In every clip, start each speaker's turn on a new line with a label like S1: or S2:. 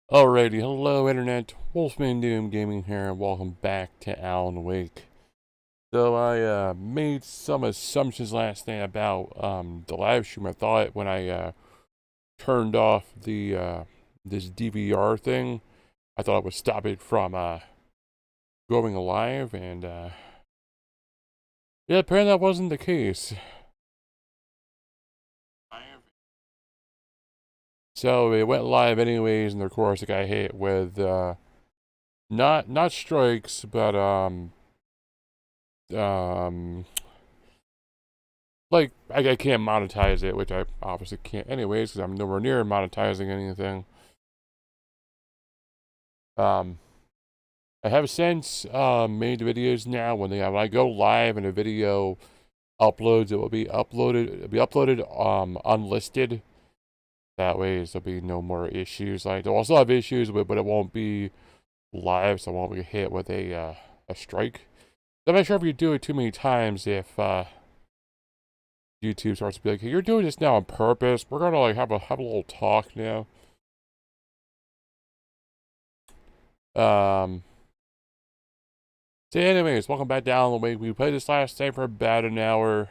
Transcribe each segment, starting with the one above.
S1: Alrighty, hello internet, Wolfman Doom Gaming here, and welcome back to Alan Wake. So I made some assumptions last night about the live stream. I thought when I turned off the this DVR thing, I thought it would stop it from going live, and yeah, apparently that wasn't the case. So it went live anyways, and of course it got hit with not strikes, but um like I can't monetize it, which I obviously can't anyways because I'm nowhere near monetizing anything. um I have since made videos now when I go live and a video uploads, it will be uploaded unlisted. That way there'll be no more issues. Like they'll still have issues with, but it won't be live, so I won't be hit with a strike. I'm not sure if you do it too many times, if YouTube starts to be like, hey, you're doing this now on purpose. We're gonna like have a little talk now. Um so anyways, welcome back down the way. We played this last night for about an hour.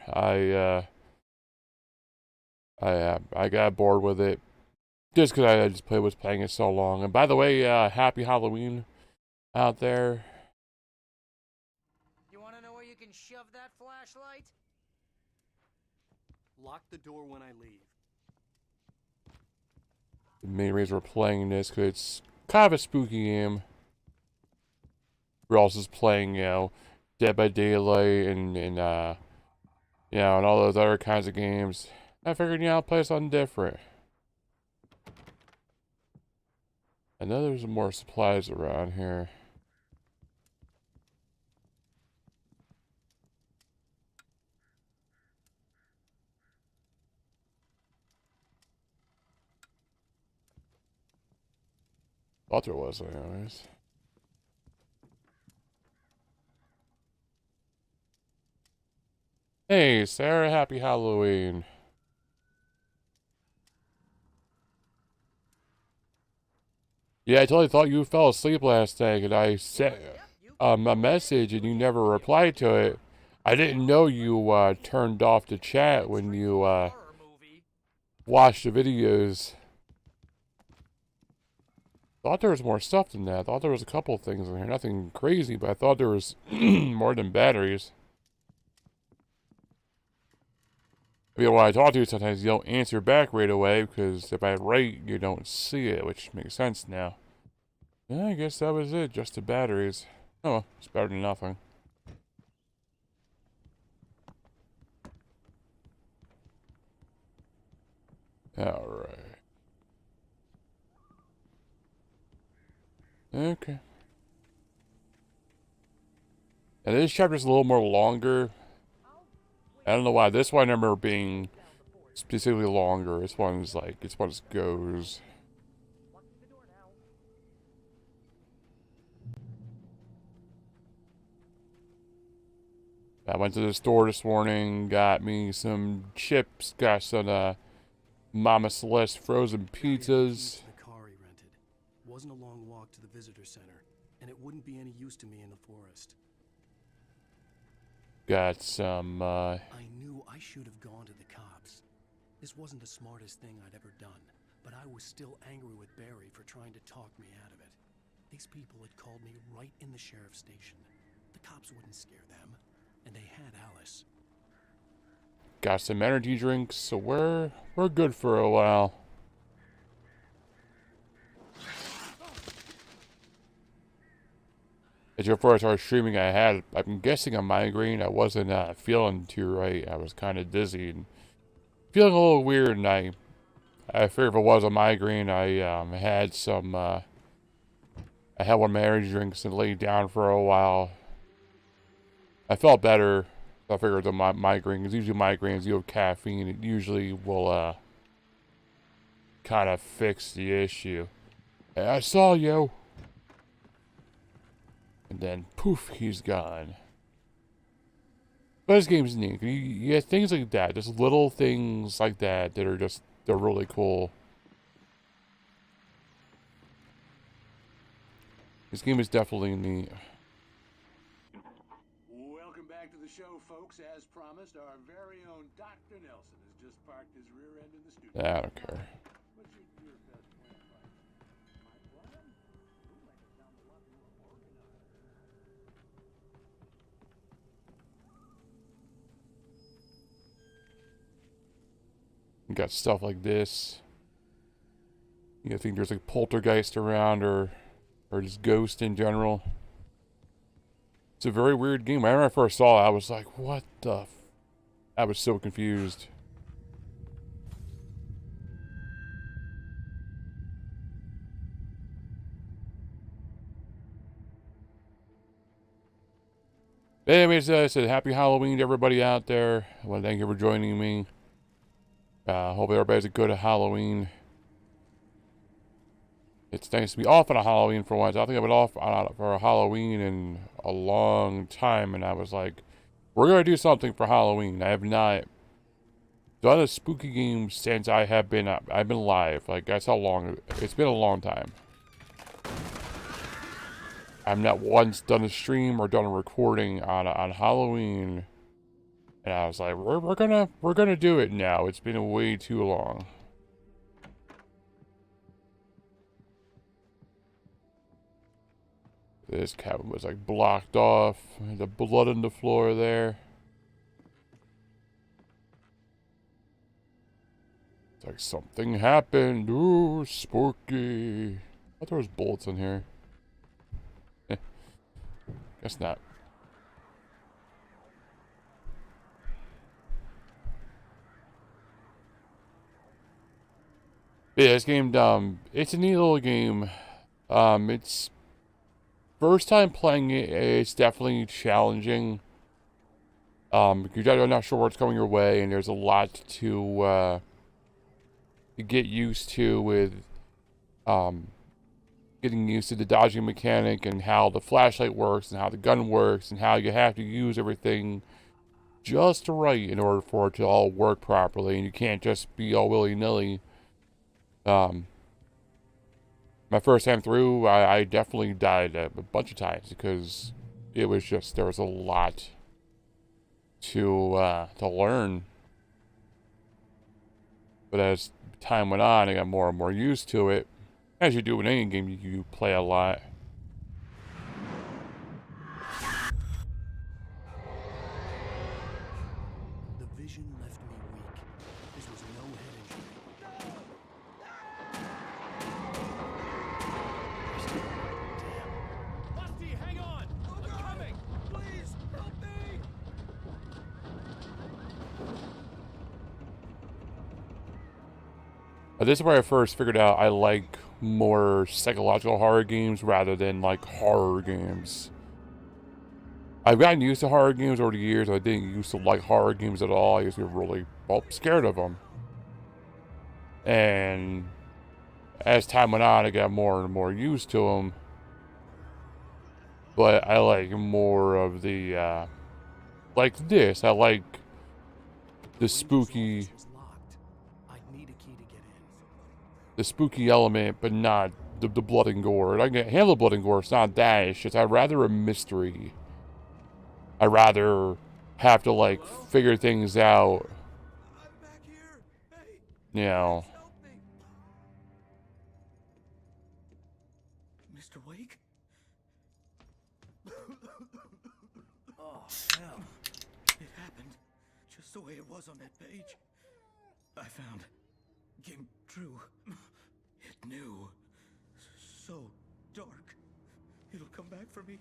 S1: I got bored with it. Just because I just was playing it so long. And by the way, happy Halloween out there.
S2: You want to know where you can shove that flashlight?
S3: Lock the door when I leave.
S1: The main reason we're playing this because it's kind of a spooky game. We're also just playing, Dead by Daylight and and all those other kinds of games. I figured, I'll play something different. I know there's more supplies around here. Thought there was, anyways. Hey, Sarah, happy Halloween. Yeah, I totally thought you fell asleep last night, and I sent a message and you never replied to it. I didn't know you turned off the chat when you watched the videos. Thought there was more stuff than that. Thought there was a couple things in here. Nothing crazy, but I thought there was more than batteries. I mean, when I talk to you, sometimes you don't answer back right away because if I write, you don't see it, which makes sense now. Yeah, I guess that was it. Just the batteries. Oh, it's better than nothing. Alright. Okay. And this chapter's a little more longer. I don't know why. This one I remember being specifically longer. This one's like, this one just goes. I went to the store this morning, got me some chips, got some Mama Celeste frozen pizzas.
S3: The car he rented. Wasn't a long walk to the visitor center, and it wouldn't be any use to me in the forest.
S1: Got some
S3: I knew I should have gone to the cops. This wasn't the smartest thing I'd ever done, but I was still angry with Barry for trying to talk me out of it. These people had called me right in the sheriff's station. The cops wouldn't scare them, and they had Alice.
S1: got some energy drinks, so we're good for a while. As before I started streaming, I'm guessing a migraine. I wasn't feeling too right. I was kind of dizzy and feeling a little weird, and I figured if it was a migraine, I had some, I had one of my energy drinks and laid down for a while. I felt better. I figured the migraine, because usually migraines, you have caffeine, it usually will kind of fix the issue. Hey, I saw you. And then, poof, he's gone. But this game's neat. You get things like that. Just little things like that that are just, they're really cool. This game is definitely neat.
S4: Welcome back to the show, folks. As promised, our very own Dr. Nelson has just parked his rear end in the studio.
S1: I don't care.
S4: What's your best plan, Mike? My plan? You'll make it sound a lot more organized.
S1: You got stuff like this. You think there's like poltergeist around or just ghost in general. It's a very weird game. When I first saw it, I was like, what the f... I was so confused. Anyways, I said happy Halloween to everybody out there. I want to thank you for joining me. Hope everybody's a good Halloween. It's nice to be off on a Halloween for once. I think I've been off for a Halloween in a long time, and I was like, we're going to do something for Halloween. I have not done a spooky game since I've been live. Like, that's how long, it's been a long time. I've not once done a stream or done a recording on Halloween. And I was like, we're gonna do it now. It's been way too long. This cabin was like blocked off. The blood on the floor there. It's like something happened. Ooh, spooky. I thought there was bullets in here. Guess not. Yeah, this game, it's a neat little game. It's first time playing it, it's definitely challenging. Because you're not sure what's coming your way, and there's a lot to get used to with, getting used to the dodging mechanic and how the flashlight works and how the gun works and how you have to use everything just right in order for it to all work properly, and you can't just be all willy-nilly. My first time through, I definitely died a bunch of times because it was just, there was a lot to learn. But as time went on, I got more and more used to it. As you do in any game you play a lot.
S3: The vision left me weak. This was no head injury.
S4: Busty, hang on! I'm coming! Please, help me!
S1: This is where I first figured out I like more psychological horror games rather than like horror games. I've gotten used to horror games over the years. I didn't used to like horror games at all. I used to be really, well, scared of them. And as time went on, I got more and more used to them. But I like more of the, like this. I like the spooky, the spooky element, but not the blood and gore. I can handle blood and gore. It's not that. It's just I'd rather a mystery. I'd rather have to like figure things out.
S4: I'm back here! Hey!
S1: You know.
S4: Help me! Mr. Wake? Oh, hell. It happened just the way it was on that page. I found. Came true. It knew. So dark. It'll come back for me.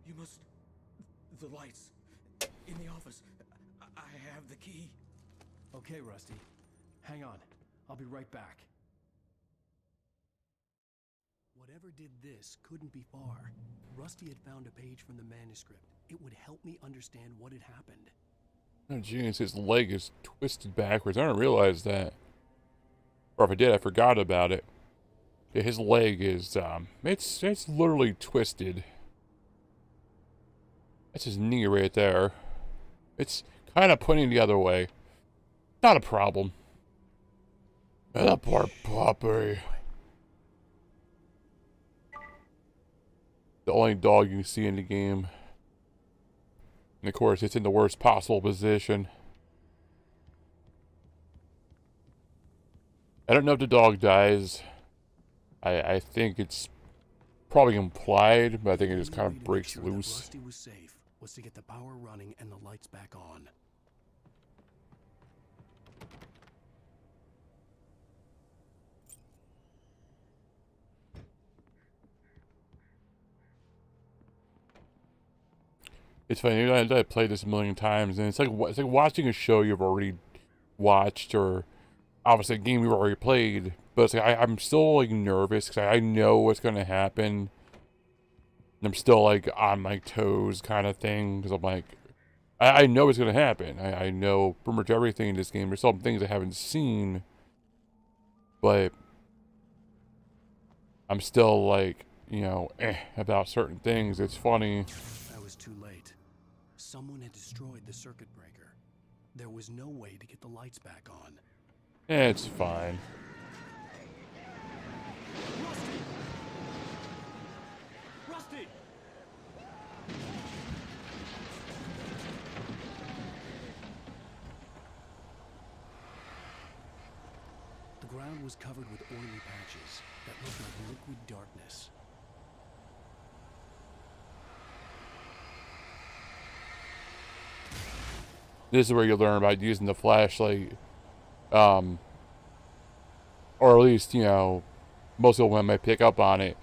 S4: You must... The lights. In the office. I have the key.
S3: Okay, Rusty. Hang on. I'll be right back. Whatever did this couldn't be far. Rusty had found a page from the manuscript. It would help me understand what had happened.
S1: Oh, jeez, his leg is twisted backwards. I didn't realize that. Or if I did, I forgot about it. Yeah, his leg is, it's literally twisted. That's his knee right there. It's kind of pointing the other way. Not a problem. That poor puppy. only dog you can see in the game. And of course, it's in the worst possible position. I don't know if the dog dies. I think it's probably implied, but I think it just kind of breaks loose.
S3: Rusty was safe was to get the power running and the lights back on.
S1: It's funny. I played this a million times, and it's like watching a show you've already watched, or obviously a game you've already played. But it's like I'm still like nervous because I know what's gonna happen, and I'm still like on my toes, kind of thing. Because I'm like, I know what's gonna happen. I know pretty much everything in this game. There's some things I haven't seen, but I'm still like, you know, about certain things. It's funny.
S3: I was too late. Someone had destroyed the circuit breaker. There was no way to get the lights back on.
S1: It's fine.
S3: Rusty! The ground was covered with oily patches that looked like liquid darkness.
S1: This is where you learn about using the flashlight. Or at least, you know, most of them might pick up on it,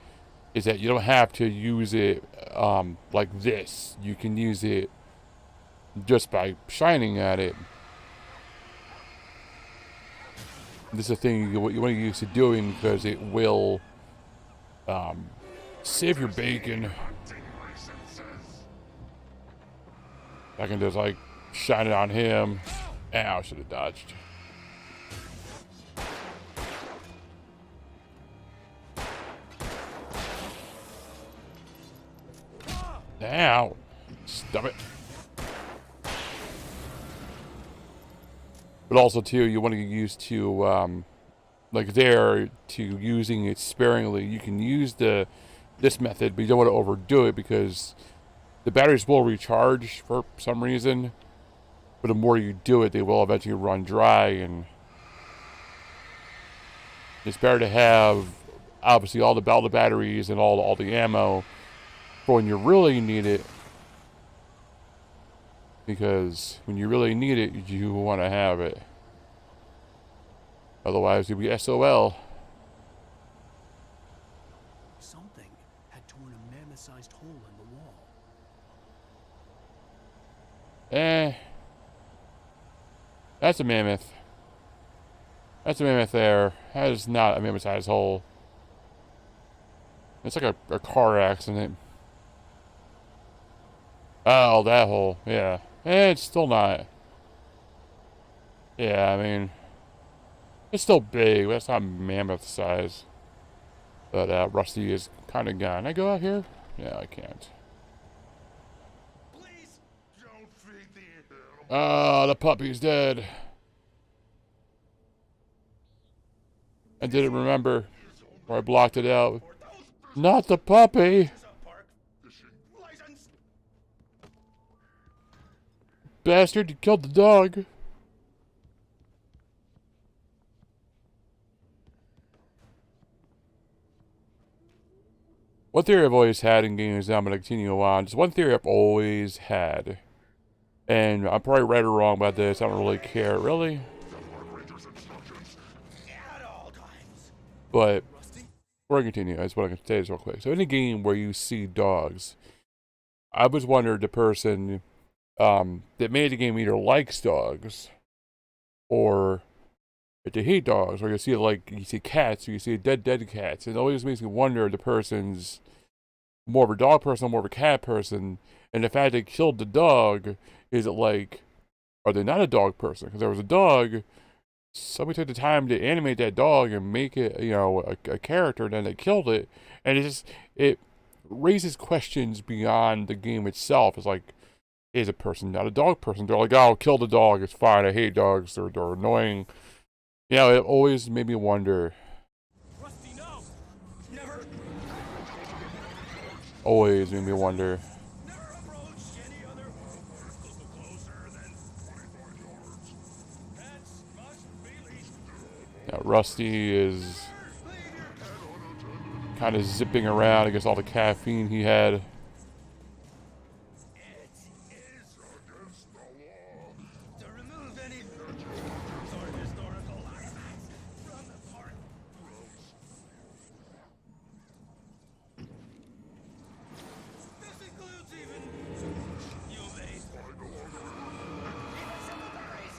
S1: is that you don't have to use it like this. You can use it just by shining at it. This is a thing you want to get used to doing because it will save your bacon. I can just like shine it on him. Ow, should have dodged. Ow. Stop it. But also, too, you want to get used to, like there, to using it sparingly. You can use this method, but you don't want to overdo it because the batteries will recharge for some reason. But the more you do it, they will eventually run dry, and it's better to have, obviously, all the batteries and all the ammo for when you really need it. Because when you really need it, you want to have it. Otherwise, you'll be SOL.
S3: Something had torn a mammoth-sized hole in the wall.
S1: That's a mammoth. That's a mammoth there. That is not a mammoth-sized hole. It's like a car accident. Oh, that hole. Yeah. It's still not. Yeah, I mean, it's still big, but it's not mammoth size. But Rusty is kind of gone. Can I go out here? Yeah, I can't.
S5: Please don't feed the animal.
S1: Oh, the puppy's dead. I didn't remember, or I blocked it out. Not the puppy. Bastard, you killed the dog. One theory I've always had in games that I'm going to continue on. Just one theory I've always had. And I'm probably right or wrong about this. I don't really care, really. But before I continue, I just want to say this real quick. So in a game where you see dogs, I always wondered the person that made the game either likes dogs or if they hate dogs, or you see cats, or you see dead cats. It always makes me wonder if the person's more of a dog person or more of a cat person, and the fact they killed the dog, is it like, are they not a dog person? Because there was a dog, somebody took the time to animate that dog and make it, you know, a character, and then they killed it, and it raises questions beyond the game itself. It's like, is a person not a dog person? They're like, oh, kill the dog, it's fine, I hate dogs, they're annoying. You know, it always made me wonder.
S3: Rusty, no! Never!
S1: always made me wonder.
S4: Never approached any other. Closer than 25 yards. Pets must be leashed.
S1: Now, Rusty is kind of zipping around against all the caffeine he had.
S4: It is against the law to remove any sort of historical artifacts from the park. This includes even you, mate. Even simple berries.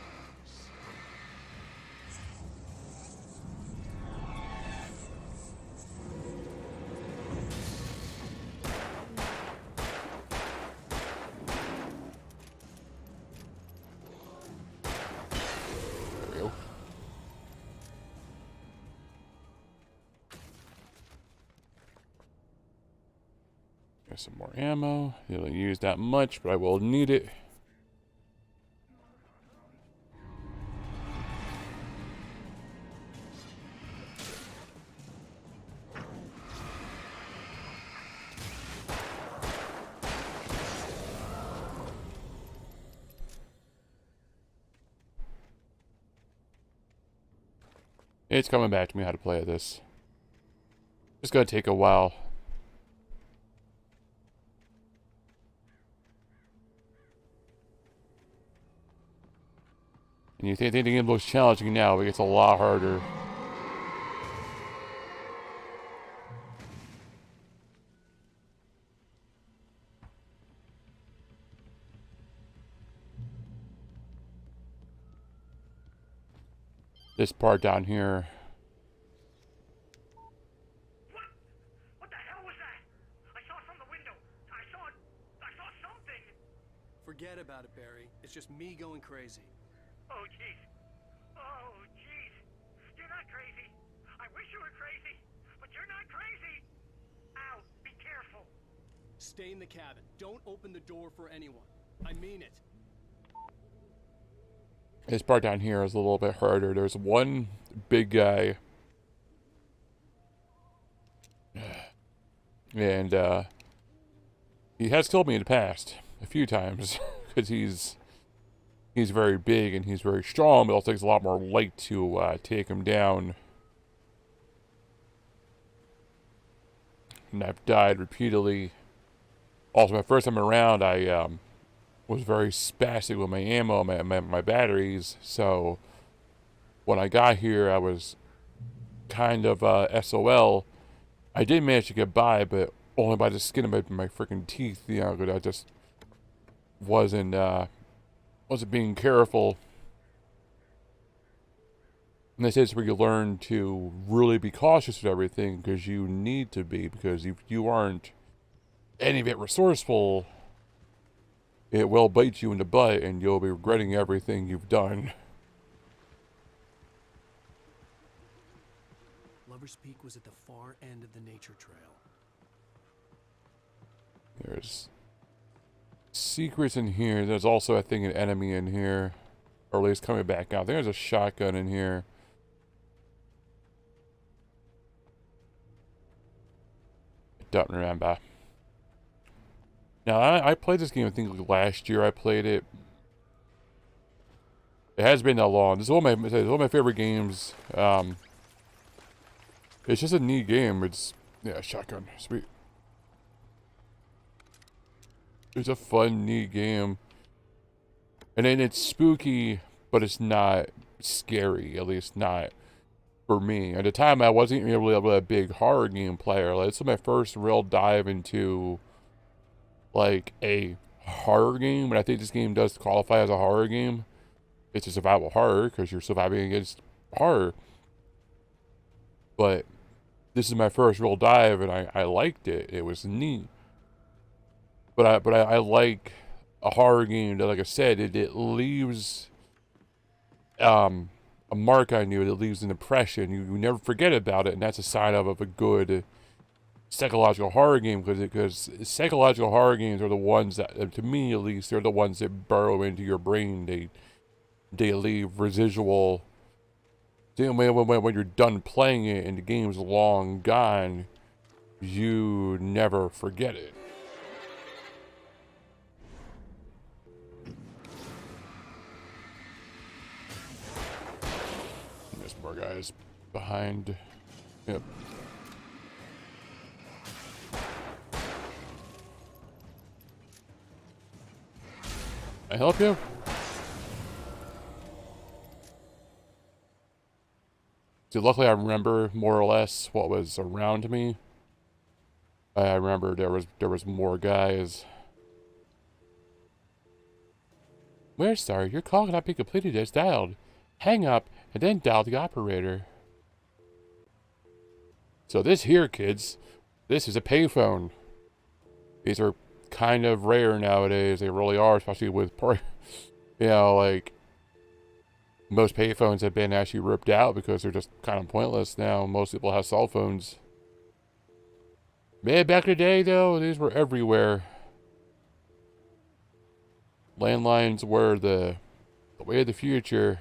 S1: There we go. Got some more ammo. Didn't use that much, but I will need it. It's coming back to me how to play this. It's gonna take a while. And you think the game looks challenging now, but it gets a lot harder. This part down here.
S2: What the hell was that? I saw it from the window. I saw something.
S3: Forget about it, Barry. It's just me going crazy.
S2: Oh, jeez. Oh, jeez. You're not crazy. I wish you were crazy, but you're not crazy. Ow, be careful.
S3: Stay in the cabin. Don't open the door for anyone. I mean it.
S1: This part down here is a little bit harder. There's one big guy. And, he has killed me in the past a few times. Because he's very big and he's very strong, but it also takes a lot more light to take him down. And I've died repeatedly. Also, my first time around, I was very spastic with my ammo, my batteries. So when I got here, I was kind of SOL. I did manage to get by, but only by the skin of my freaking teeth. You know, 'cause I just wasn't being careful. And they say it's where you learn to really be cautious with everything, because you need to be, because if you aren't any bit resourceful, it will bite you in the butt and you'll be regretting everything you've done.
S3: Lover's Peak was at the far end of the nature trail.
S1: There's secrets in here. There's also, I think, an enemy in here. Or at least coming back out. There's a shotgun in here. Don't remember. Now, I played this game, I think, like last year I played it. It has been that long. This is one of my favorite games. It's just a neat game. It's, yeah, shotgun. Sweet. It's a fun, neat game. And then it's spooky, but it's not scary. At least not for me. At the time, I wasn't really a big horror game player. Like, this was my first real dive into, like, a horror game. But I think this game does qualify as a horror game. It's a survival horror, because you're surviving against horror. But this is my first real dive, and I liked it. It was neat. But I like a horror game that, like I said, it leaves a mark on you. It leaves an impression. You never forget about it, and that's a sign of a good psychological horror game, because psychological horror games are the ones that, to me at least, they're the ones that burrow into your brain. They leave residual. When you're done playing it and the game's long gone, you never forget it. There's more guys behind. Yep. Can I help you? See, luckily I remember more or less what was around me. I remember there was more guys. Where, sir? Your call cannot be completed as dialed. Hang up and then dial the operator. So this here, kids, this is a payphone. These are kind of rare nowadays. They really are, especially with, you know, like, most payphones have been actually ripped out because they're just kind of pointless now. Most people have cell phones. Man, back in the day, though, these were everywhere. Landlines were the way of the future.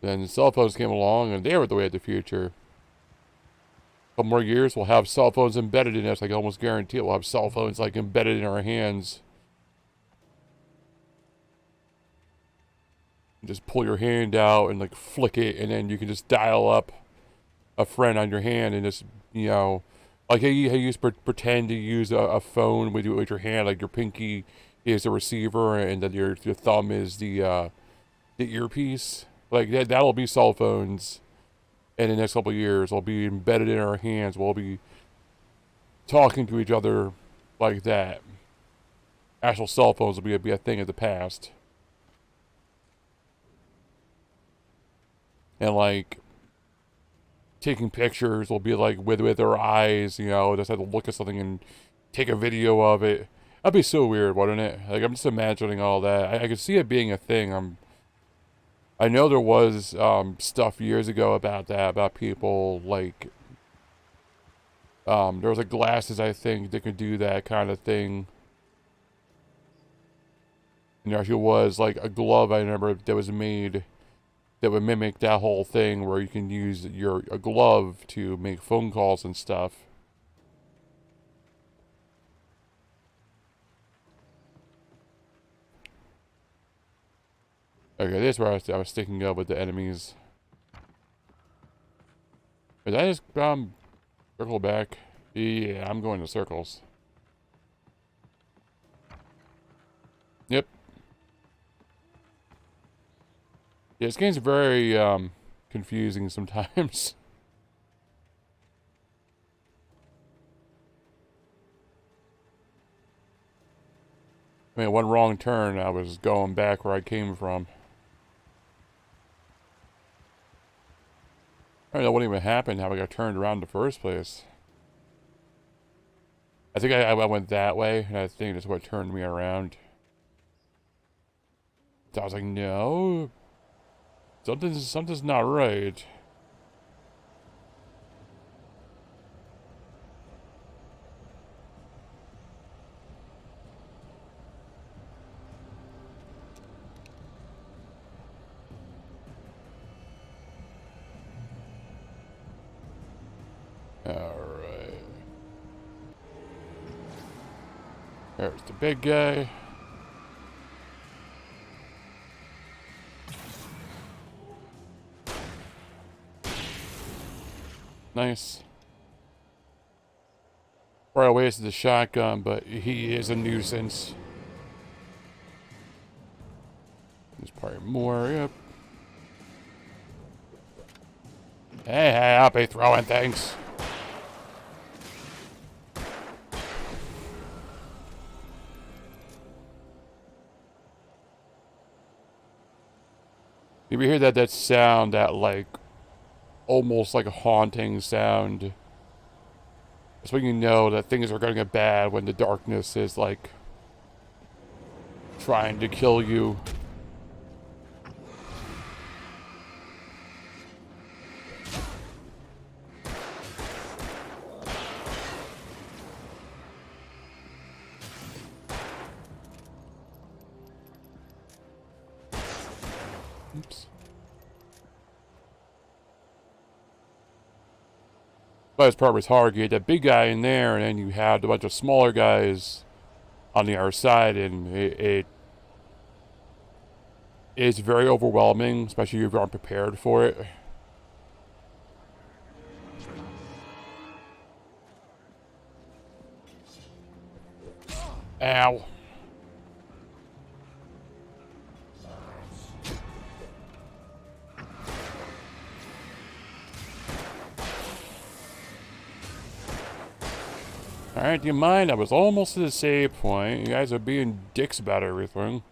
S1: Then cell phones came along, and they were the way of the future. A couple more years, we'll have cell phones embedded in us. I can almost guarantee it. We'll have cell phones like embedded in our hands. You just pull your hand out and like flick it, and then you can just dial up a friend on your hand and just, you know, like how you used to pretend to use a phone with your hand, like your pinky is the receiver and then your thumb is the earpiece. Like that'll be cell phones in the next couple of years. They'll be embedded in our hands. We'll be talking to each other like that. Actual cell phones will be a thing of the past. And like taking pictures will be like with their eyes, you know, just have to look at something and take a video of it. That'd be so weird, wouldn't it? Like I'm just imagining all that. I could see it being a thing. I know there was stuff years ago about that, about people like there was like glasses, I think, that could do that kind of thing. And there actually was like a glove I remember that was made that would mimic that whole thing where you can use a glove to make phone calls and stuff. Okay, this is where I was sticking up with the enemies. Did I just circle back? Yeah, I'm going to circles. Yep. Yeah, this game's very confusing sometimes. I mean, one wrong turn, I was going back where I came from. I don't know what even happened, how I got turned around in the first place. I think I went that way, and I think that's what turned me around. So I was like, no. Something's not right. Alright. There's the big guy. Nice. Probably wasted the shotgun, but he is a nuisance. There's probably more, yep. Hey, I'll be throwing things. You ever hear that sound, that like almost like a haunting sound? That's when you know that things are going to get bad, when the darkness is like trying to kill you. Oops. But this part was hard. You had that big guy in there, and then you had a bunch of smaller guys on the other side, and it's very overwhelming, especially if you aren't prepared for it. Ow. Alright, do you mind? I was almost to the save point. You guys are being dicks about everything.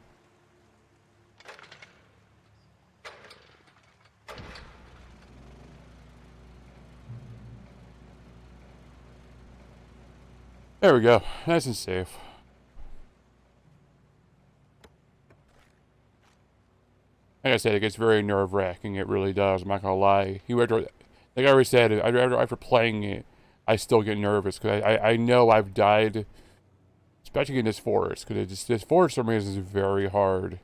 S1: There we go. Nice and safe. Like I said, it gets very nerve-wracking. It really does. I'm not gonna lie. Like I already said, after playing it, I still get nervous because I know I've died, especially in this forest, because this forest for me is very hard.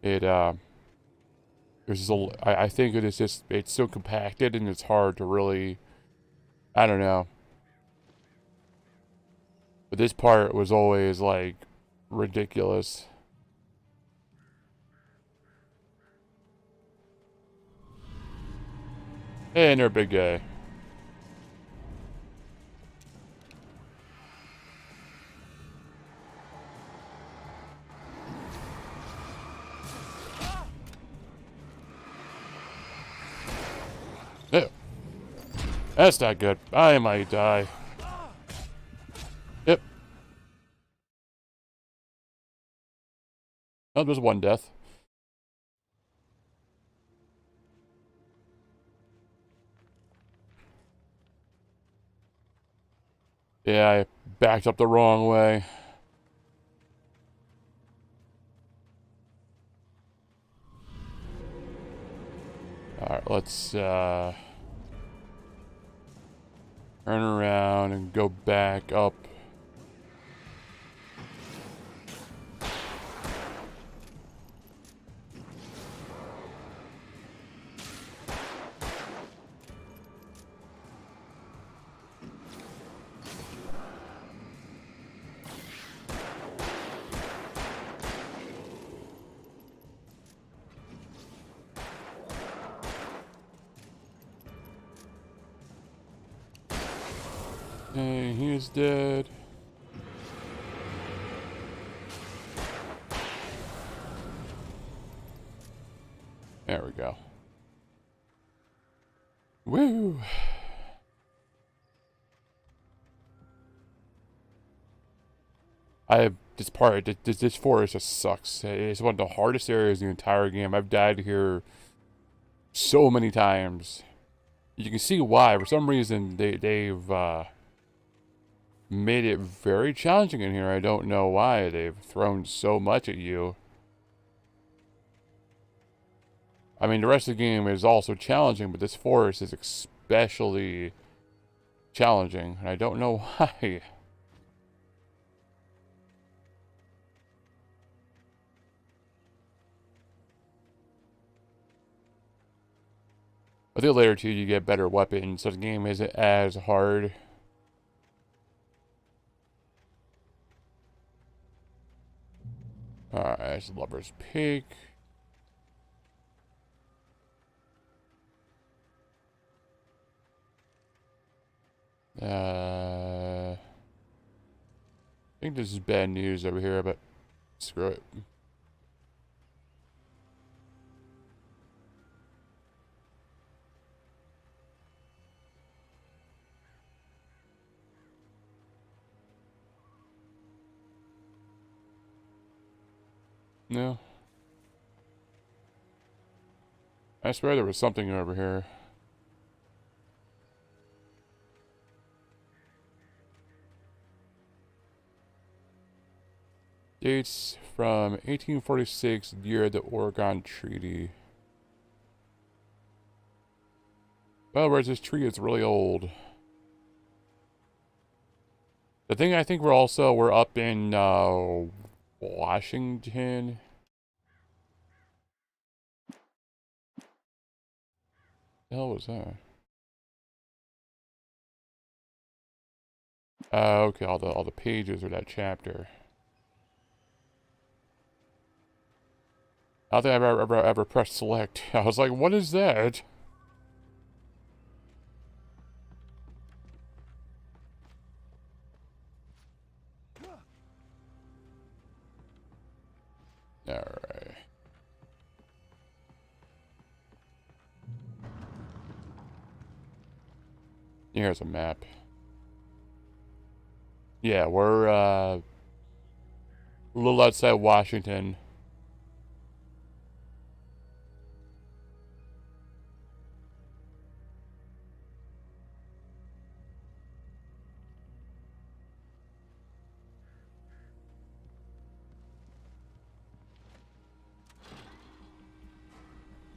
S1: There's just I think it is just, it's so compacted and it's hard to really, I don't know. But this part was always like ridiculous. Hey, and they're a big guy. No. That's not good. I might die. Yep. Oh, there's one death. Yeah, I backed up the wrong way. Alright, let's turn around and go back up. Okay, he's dead. There we go. Woo! This forest just sucks. It's one of the hardest areas in the entire game. I've died here so many times. You can see why. For some reason, they've made it very challenging in here. I don't know why. They've thrown so much at you. I mean, the rest of the game is also challenging, but this forest is especially challenging, and I don't know why. I think later too, you get better weapons, so the game isn't as hard. Alright, it's Lover's Peak. I think this is bad news over here, but screw it. No. I swear there was something over here. Dates from 1846, year of the Oregon Treaty. Well, whereas this tree is really old. The thing I think we're up in Washington. The hell was that? Okay, all the pages of that chapter. I don't think I've ever pressed select. I was like, what is that? Alright. Here's a map. Yeah, we're a little outside Washington.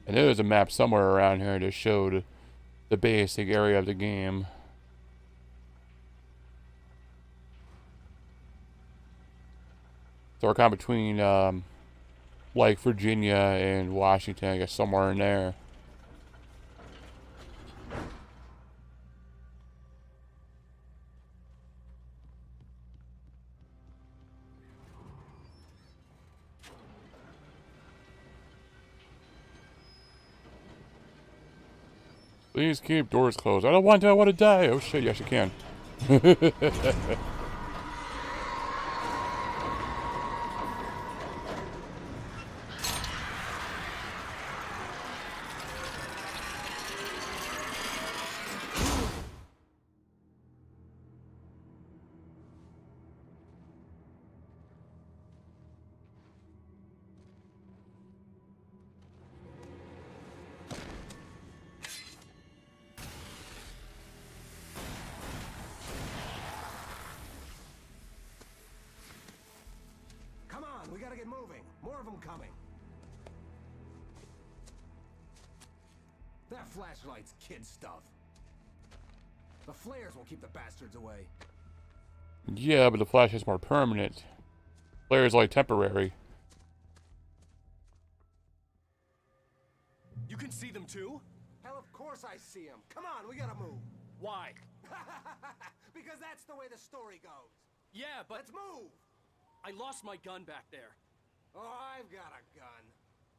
S1: I knew there was a map somewhere around here that showed the basic area of the game. So we're kind of between, like, Virginia and Washington, I guess somewhere in there. Please keep doors closed. I don't want to die. Oh shit, yes you can.
S3: Come on, we gotta get moving. More of them coming. That flashlight's kid stuff. The flares will keep the bastards away.
S1: Yeah, but the flash is more permanent. Flare is like temporary.
S3: You can see them too? Hell, of course I see them. Come on, we gotta move. Why? Because that's the way the story goes. Yeah, but... Let's move! I lost my gun back there. Oh, I've got a gun.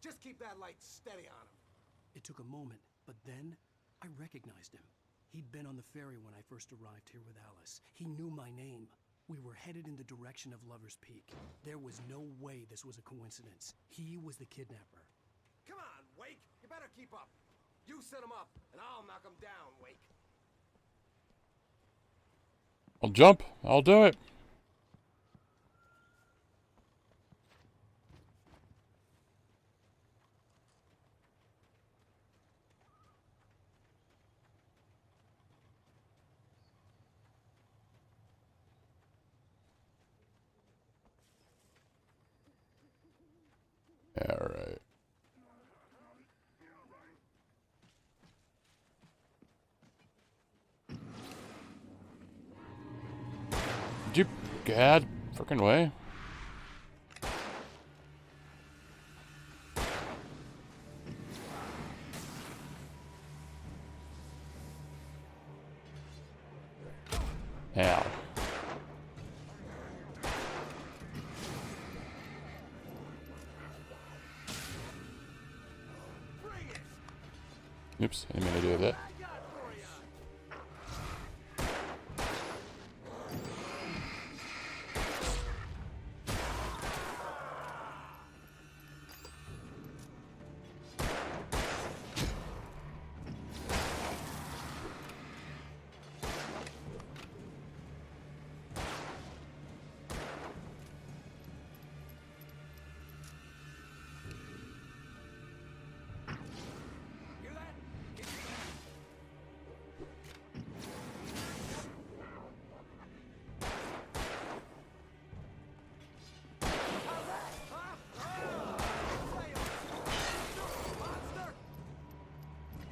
S3: Just keep that light steady on him. It took a moment, but then I recognized him. He'd been on the ferry when I first arrived here with Alice. He knew my name. We were headed in the direction of Lover's Peak. There was no way this was a coincidence. He was the kidnapper. Come on, Wake! You better keep up. You set him up, and I'll knock him down, Wake.
S1: I'll jump. I'll do it. Alright. Did you God frickin' way? Ow. Oops, I didn't mean to do that.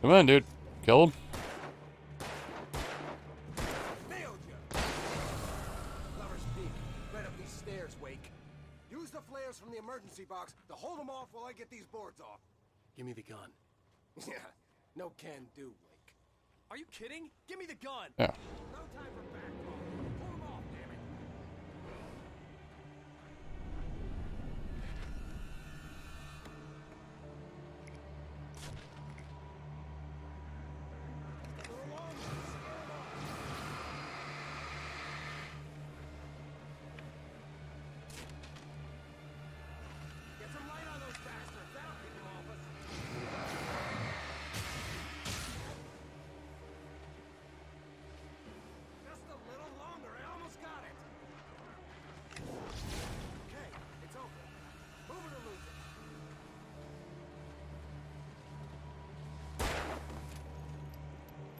S1: Come on, dude. Kill him.
S3: Nailed you. Lover's Peak, right up these stairs, Wake. Use the flares from the emergency box to hold them off while I get these boards off. Give me the gun. Yeah, no can do, Wake. Are you kidding? Give me the gun.
S1: Yeah.
S3: No time for back talk. Pull them off.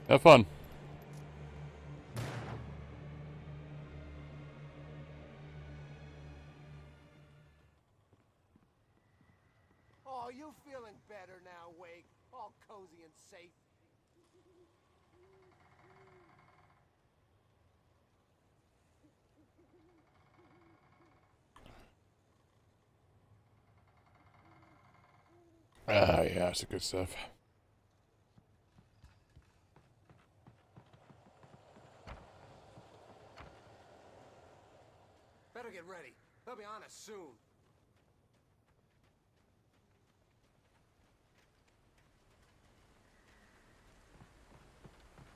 S1: Have fun.
S6: Oh, you feeling better now, Wake? All cozy and safe.
S1: Ah, yeah, that's the good stuff.
S6: Better get ready. They'll be on us soon.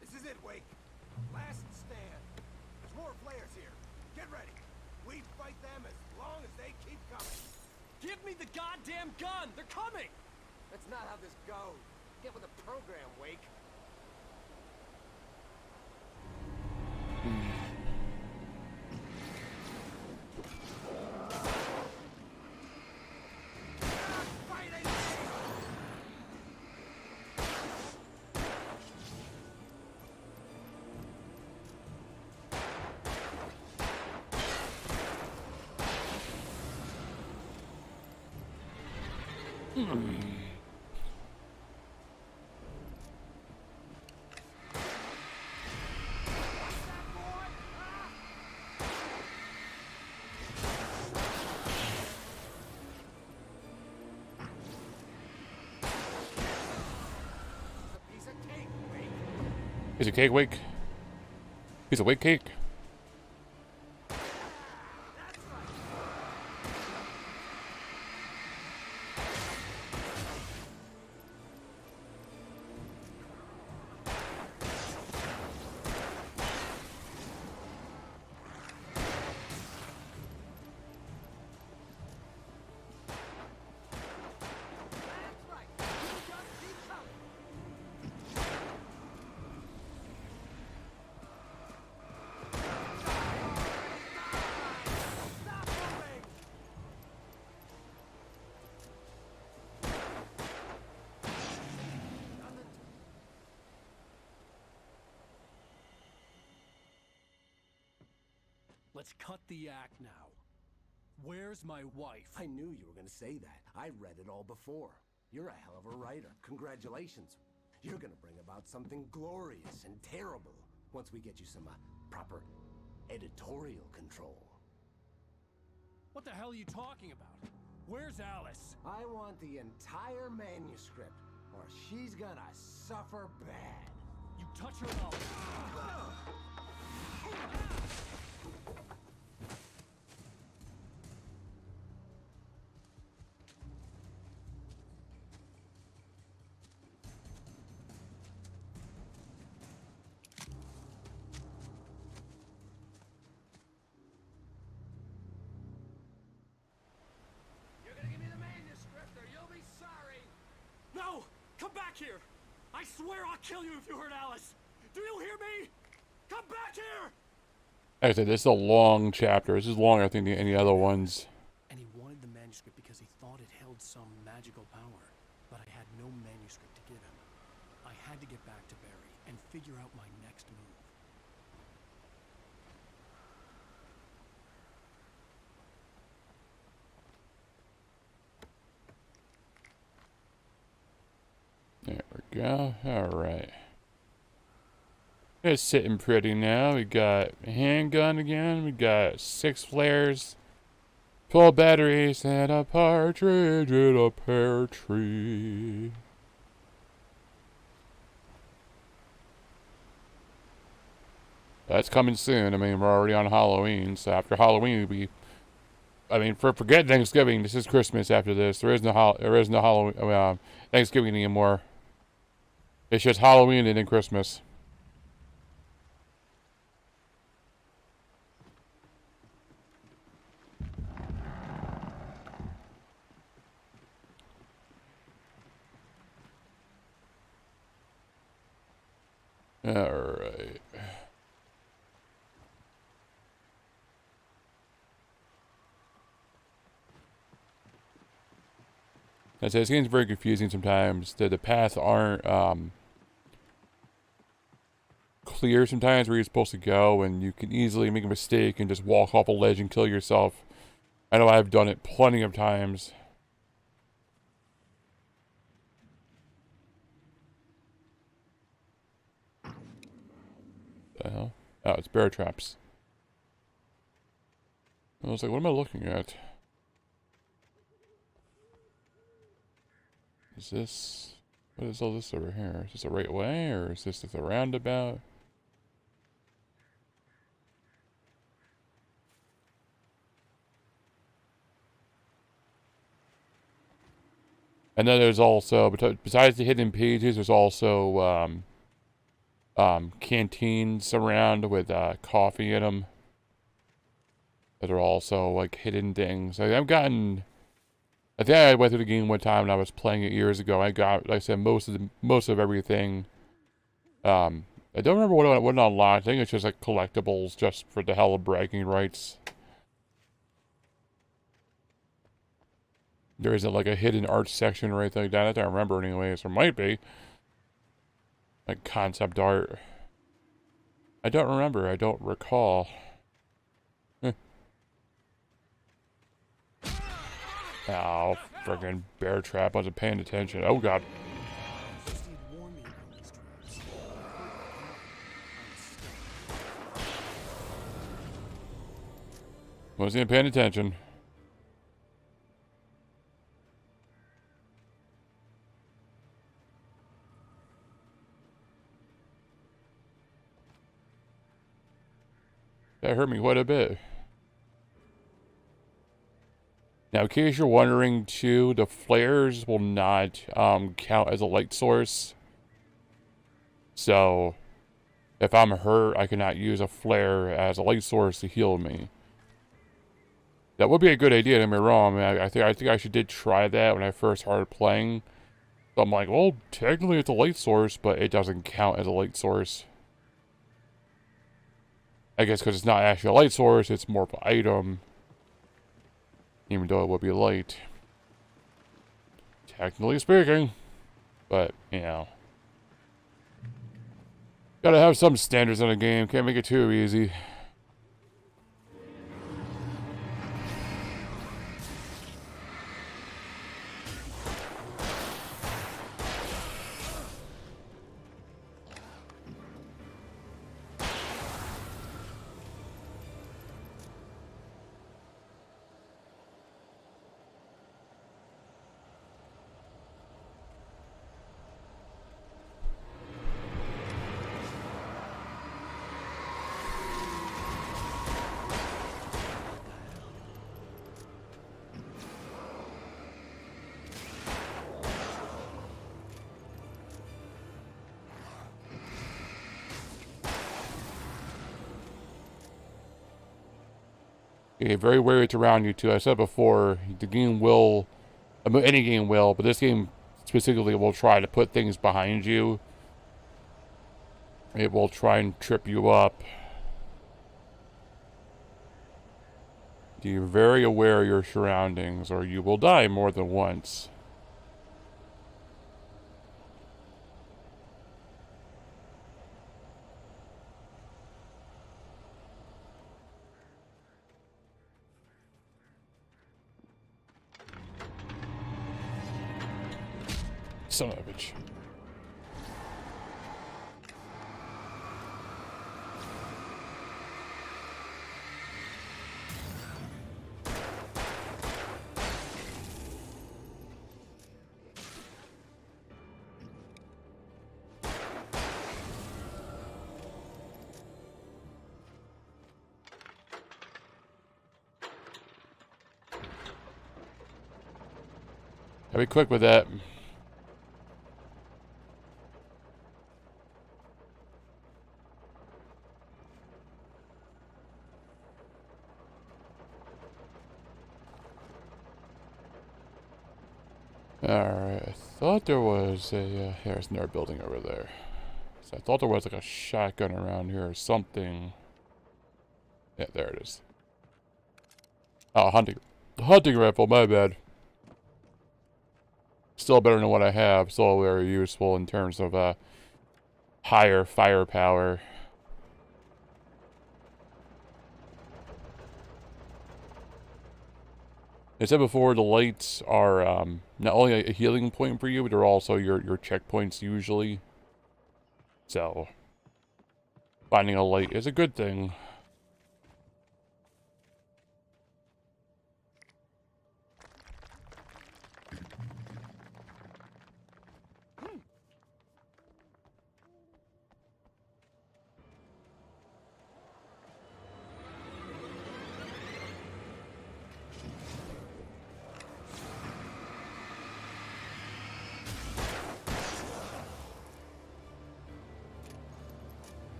S6: This is it, Wake. Last stand. There's more flares here. Get ready. We fight them as long as they keep coming.
S3: Give me the goddamn gun! They're coming!
S6: That's not how this goes. Get with the program, Wake. Piece of cake, Wake.
S1: Piece of cake, Wake. Piece of Wake cake.
S6: That's right. You just keep coming. Stop moving!
S3: Let's cut the act now. Where's my wife?
S7: I knew you were going to say that. I read it all before. You're a hell of a writer. Congratulations. You're going to bring about something glorious and terrible once we get you some proper editorial control.
S3: What the hell are you talking about? Where's Alice?
S7: I want the entire manuscript, or she's gonna suffer bad.
S3: You touch her and I'll...
S6: You're gonna give me the manuscript or you'll be sorry.
S3: No! Come back here! I swear I'll kill you if you hurt Alice! Do you hear me? Come back here!
S1: Like I said, this is a long chapter. This is longer, I think, than any other ones.
S3: And he wanted the manuscript because he thought it held some magical power. But I had no manuscript to give him. I had to get back to Barry and figure out my next move.
S1: There we go. Alright. It's sitting pretty now. We got a handgun again. We got 6 flares, 12 batteries, and a partridge in a pear tree. That's coming soon. I mean, we're already on Halloween, so after Halloween, forget Thanksgiving. This is Christmas after this. There is no Halloween, Thanksgiving anymore. It's just Halloween and then Christmas. Alright. It seems very confusing sometimes. The paths aren't unclear sometimes where you're supposed to go, and you can easily make a mistake and just walk off a ledge and kill yourself. I know I've done it plenty of times. The hell? Oh, it's bear traps. I was like, what am I looking at? Is this... What is all this over here? Is this the right way, or is this a roundabout? And then there's also, besides the hidden pages, there's also canteens around with coffee in them that are also like hidden things. I've gotten, I think I went through the game one time and I was playing it years ago. I got, like I said, most of everything. I don't remember what I unlocked. I think it's just like collectibles, just for the hell of bragging rights. There isn't like a hidden art section or anything like that. I don't remember anyways. There might be. Like concept art. I don't remember. I don't recall. Oh, friggin' bear trap. I wasn't paying attention. Oh, God. Wasn't even paying attention. That hurt me quite a bit. Now, in case you're wondering, too, the flares will not count as a light source. So, if I'm hurt, I cannot use a flare as a light source to heal me. That would be a good idea, don't get me wrong. I mean, I think I did try that when I first started playing. So I'm like, well, technically it's a light source, but it doesn't count as a light source. I guess because it's not actually a light source, it's more of an item. Even though it would be light. Technically speaking. But, you know. Gotta have some standards in a game. Can't make it too easy. Okay, very wary to around you too. I said before, the game will, I mean, any game will, but this game specifically will try to put things behind you. It will try and trip you up. You're very aware of your surroundings, or you will die more than once. Son of a bitch. Gotta be quick with that. Alright, I thought there was a, there's another building over there. So I thought there was like a shotgun around here or something. Yeah, there it is. Oh, hunting rifle, my bad. Still better than what I have, still very useful in terms of, higher firepower. I said before, the lights are not only a healing point for you, but they're also your checkpoints usually. So, finding a light is a good thing.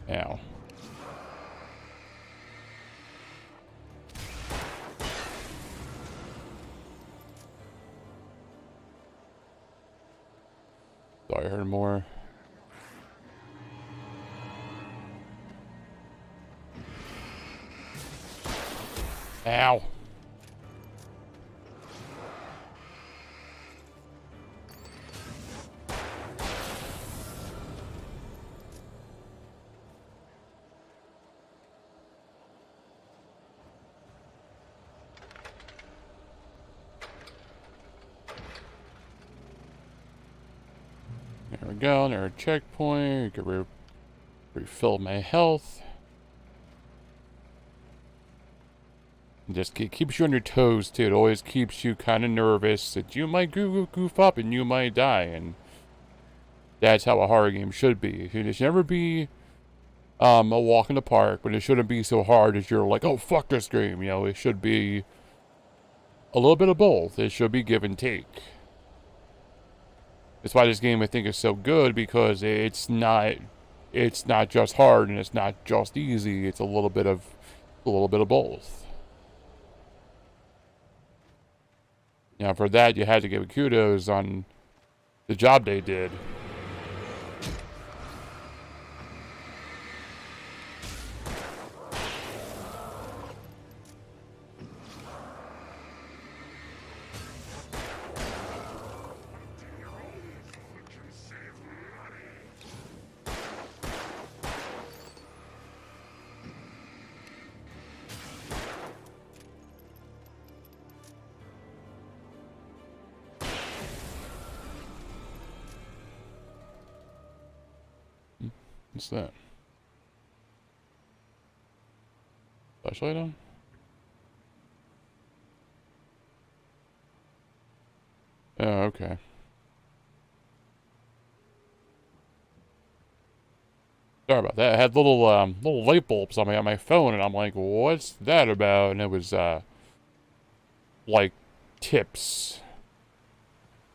S1: Ow. Thought I heard more. Ow. There we go, there's a checkpoint. You can refill my health. And just keeps you on your toes, too. It always keeps you kind of nervous that you might goof up and you might die. And that's how a horror game should be. It should never be a walk in the park, but it shouldn't be so hard that you're like, oh, fuck this game. You know, it should be a little bit of both. It should be give and take. That's why this game I think is so good, because it's not just hard and it's not just easy. It's a little bit of both. Now for that you had to give kudos on the job they did. What's that? Flashlight on? Oh, okay. Sorry about that. I had little light bulbs on my phone, and I'm like, what's that about? And it was like tips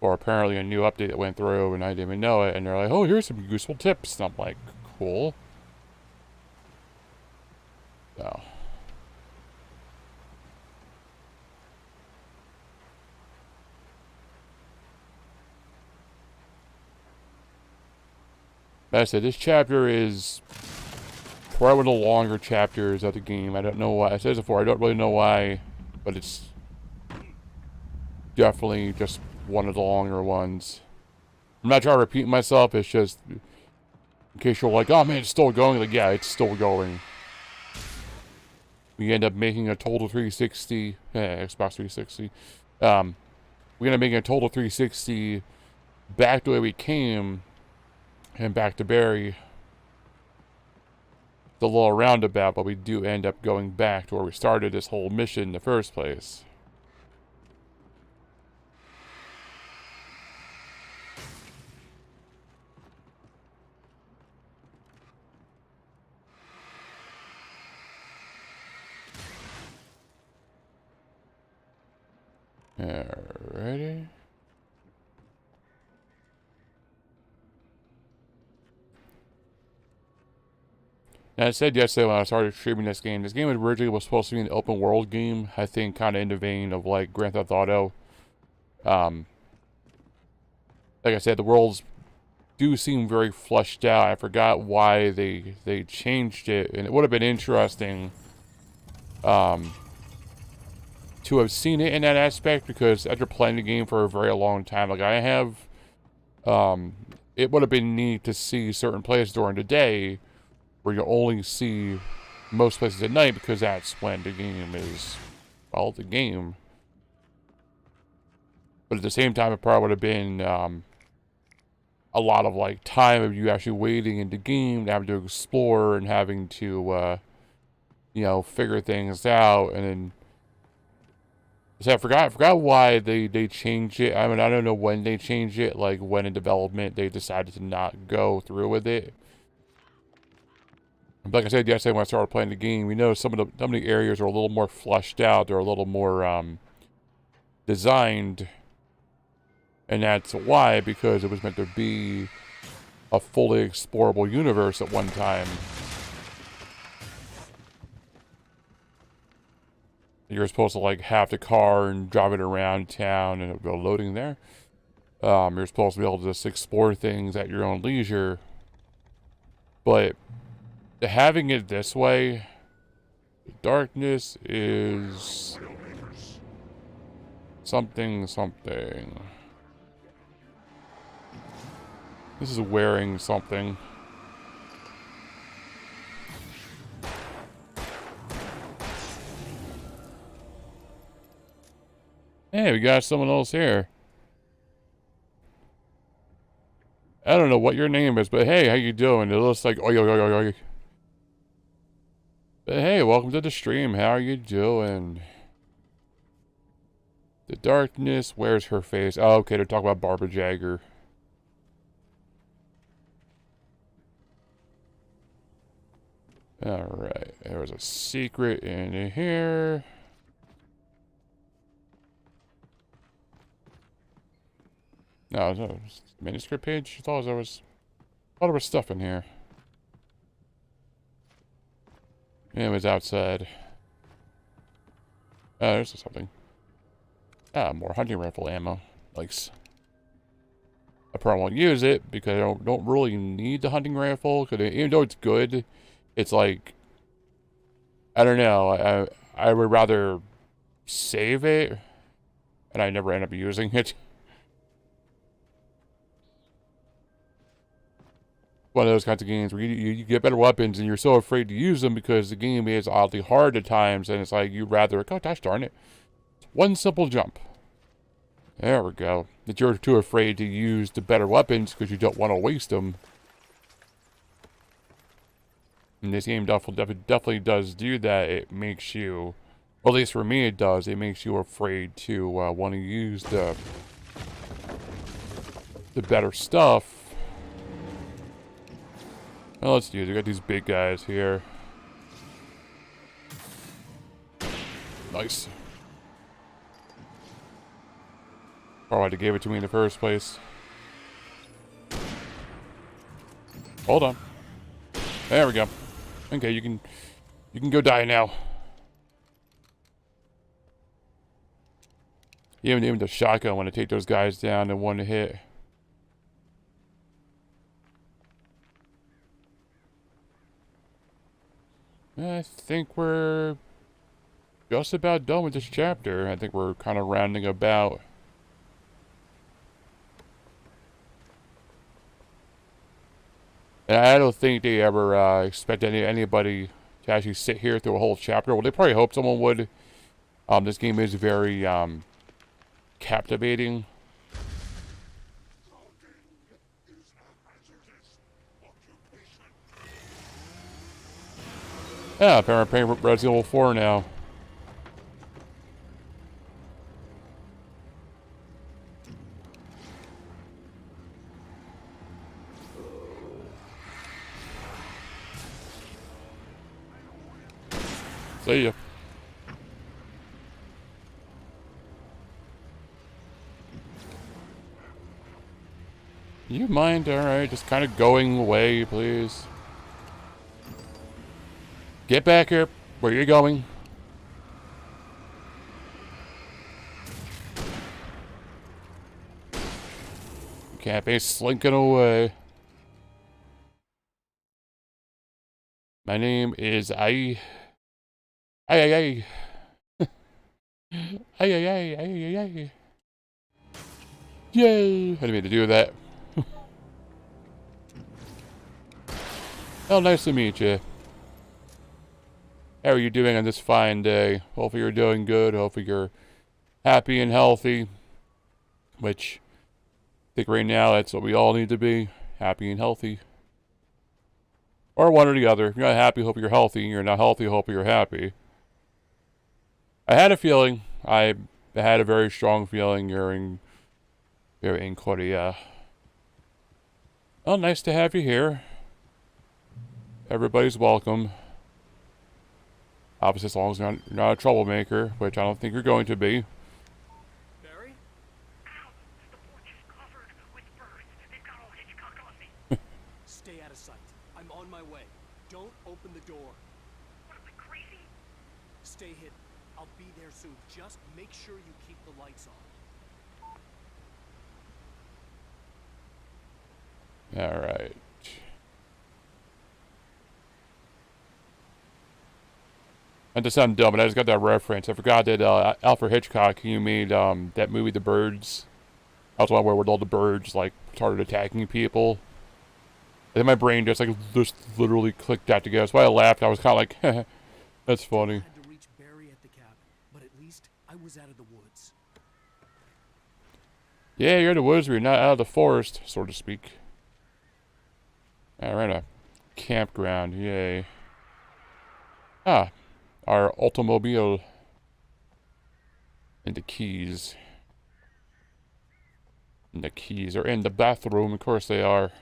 S1: for apparently a new update that went through, and I didn't even know it. And they're like, oh, here's some useful tips. And I'm like, cool. So. Like I said, this chapter is probably one of the longer chapters of the game. I don't know why. I said this before, I don't really know why, but it's definitely just one of the longer ones. I'm not trying to repeat myself, it's just in case you're like, oh man, it's still going. Like, yeah, it's still going. We end up making a total 360, Xbox 360. We end up making a total 360 back the way we came and back to Barry. It's a little roundabout, but we do end up going back to where we started this whole mission in the first place. Alrighty. Now, I said yesterday when I started streaming this game originally was supposed to be an open world game. I think kind of in the vein of like Grand Theft Auto. Like I said, the worlds do seem very fleshed out. I forgot why they changed it, and it would have been interesting to have seen it in that aspect, because after playing the game for a very long time, like I have, it would have been neat to see certain places during the day where you only see most places at night because that's when the game is, well, the game. But at the same time, it probably would have been a lot of like time of you actually waiting in the game, having to explore and having to, you know, figure things out. And then, so I forgot why they changed it. I mean, I don't know when they changed it, like when in development they decided to not go through with it. Like I said yesterday when I started playing the game, we know some of the areas are a little more fleshed out. They're a little more designed, and that's why, because it was meant to be a fully explorable universe at one time. You're supposed to like have the car and drive it around town and go loading there. You're supposed to be able to just explore things at your own leisure, but having it this way, the darkness is something. This is wearing something. Hey, we got someone else here. I don't know what your name is, but hey, how you doing? It looks like oi. But hey, welcome to the stream. How are you doing? The darkness, where's her face? Oh, okay, they're talking about Barbara Jagger. Alright, there was a secret in here. No, it was a manuscript page? I thought there was stuff in here. It was outside. Oh, there's something. Ah, more hunting rifle ammo. Nice. I probably won't use it because I don't really need the hunting rifle. Because even though it's good, it's like, I don't know. I would rather save it, and I never end up using it. One of those kinds of games where you get better weapons and you're so afraid to use them because the game is oddly hard at times, and it's like you'd rather, oh gosh darn it, one simple jump. There we go. That you're too afraid to use the better weapons because you don't want to waste them. And this game definitely does do that. It makes you, well, at least for me it does, it makes you afraid to want to use the better stuff. Well, let's do it. We got these big guys here. Nice. Probably had to give it to me in the first place. Hold on. There we go. Okay, you can go die now. Even the shotgun want to take those guys down in one hit. I think we're just about done with this chapter. I think we're kind of rounding about. And I don't think they ever expect anybody to actually sit here through a whole chapter. Well, they probably hope someone would. This game is very captivating. Yeah, apparently playing Resident Evil 4 now. See ya. You mind? Alright, just kind of going away, please. Get back here. Where are you going? You can't be slinking away. My name is Ay. Ay. Ay. Yay! I didn't mean to do that. Oh, nice to meet you. How are you doing on this fine day? Hopefully you're doing good. Hopefully you're happy and healthy. Which, I think right now that's what we all need to be. Happy and healthy. Or one or the other. If you're not happy, hope you're healthy. You're not healthy, hope you're happy. I had a feeling. I had a very strong feeling during Korea. Oh, nice to have you here. Everybody's welcome. Obviously, as long as you're not a troublemaker, which I don't think you're going to be.
S3: Barry?
S2: Ow! The porch is covered with birds. They've got all Hitchcock on me.
S3: Stay out of sight. I'm on my way. Don't open the door.
S2: What am I, crazy?
S3: Stay hidden. I'll be there soon. Just make sure you keep the lights on.
S1: Alright. Not to sound dumb, but I just got that reference. I forgot that Alfred Hitchcock, he made that movie The Birds. That was one where all the birds like started attacking people. And then my brain just literally clicked that together. That's why I laughed. I was kind of like, that's funny.
S3: I had to reach Barry at the cabin, but at least I was out of the woods.
S1: Yeah, you're in the woods, but you're not out of the forest, so to speak. Alright, a campground, yay. Ah, our automobile. And the keys. And the keys are in the bathroom, of course they are.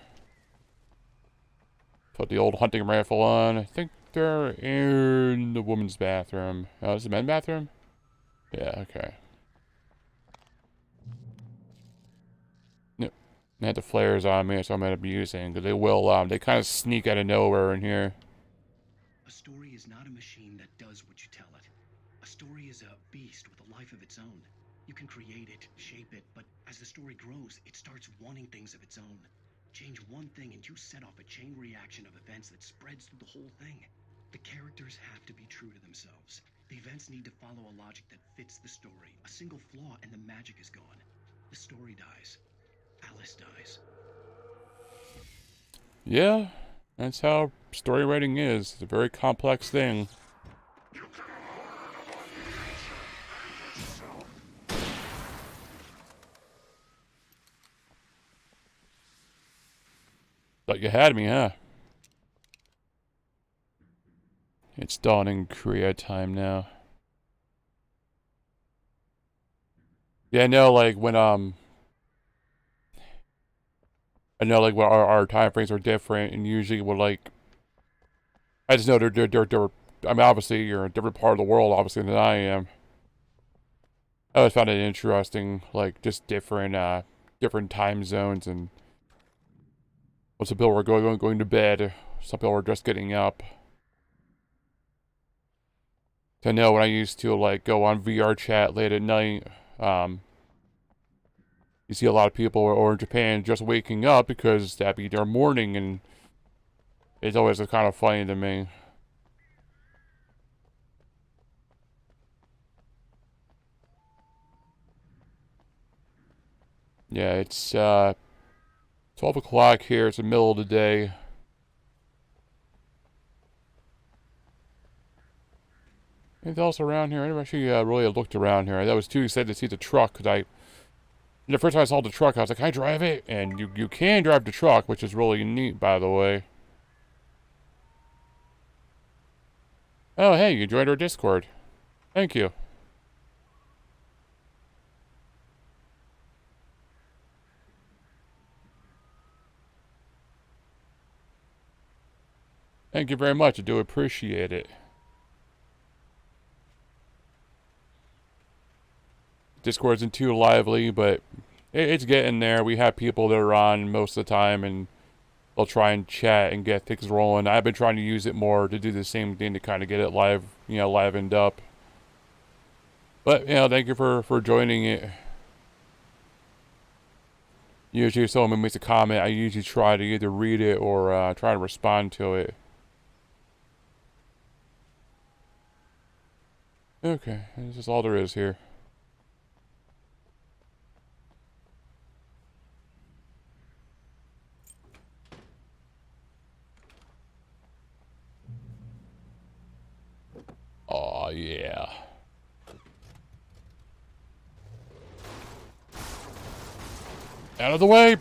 S1: Put the old hunting rifle on. I think they're in the woman's bathroom. Oh, this is the men's bathroom? Yeah, okay. Yep. I had the flares on me, so I'm gonna be using, because they kind of sneak out of nowhere in here.
S8: A story is not a machine that does what you tell it. A story is a beast with a life of its own. You can create it, shape it, but as the story grows, it starts wanting things of its own. Change one thing and you set off a chain reaction of events that spreads through the whole thing. The characters have to be true to themselves. The events need to follow a logic that fits the story. A single flaw and the magic is gone. The story dies. Alice dies.
S1: Yeah, that's how story writing is. It's a very complex thing. Thought you had me, huh? It's dawning Korea time now. Yeah, I know, like, when, I know, like, when our time frames are different, and usually we're, like, I just know they're, I mean, obviously, you're in a different part of the world, obviously, than I am. I always found it interesting, like, just different, different time zones, and some people were going to bed, some people were just getting up. I know when I used to, like, go on VR chat late at night, you see a lot of people or in Japan just waking up because that'd be their morning, and it's always kind of funny to me. Yeah, it's 12 o'clock here. It's the middle of the day. Anything else around here? I never actually really looked around here. I was too excited to see the truck because the first time I saw the truck, I was like, "Can I drive it?" And you can drive the truck, which is really neat, by the way. Oh, hey, you joined our Discord. Thank you. Thank you very much. I do appreciate it. Discord isn't too lively, but it's getting there. We have people that are on most of the time, and they'll try and chat and get things rolling. I've been trying to use it more to do the same thing to kind of get it livened up. But, thank you for joining it. Usually if someone makes a comment, I usually try to either read it or try to respond to it. Okay, this is all there is here. yeah. Out of the way!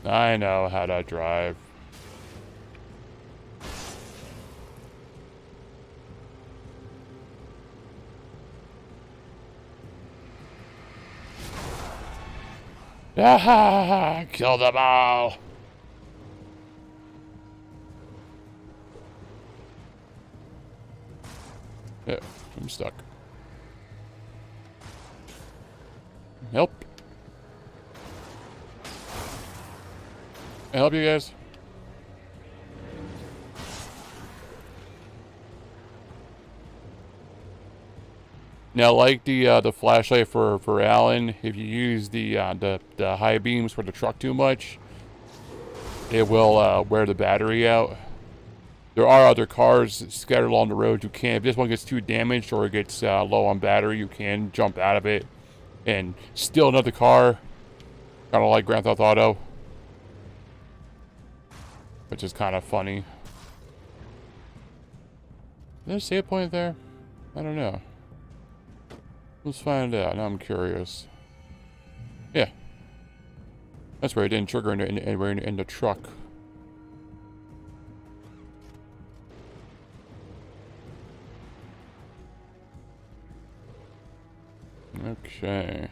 S1: I know how to drive. Ah, kill them all! Yeah, I'm stuck. Help. Can I help you guys? Now, like the flashlight for Alan, if you use the high beams for the truck too much, it will wear the battery out. There are other cars scattered along the road you can. If this one gets too damaged or it gets low on battery, you can jump out of it and steal another car. Kind of like Grand Theft Auto, which is kind of funny. Is there a save point there? I don't know. Let's find out. Now I'm curious. Yeah. That's right. It didn't trigger in the truck. Okay.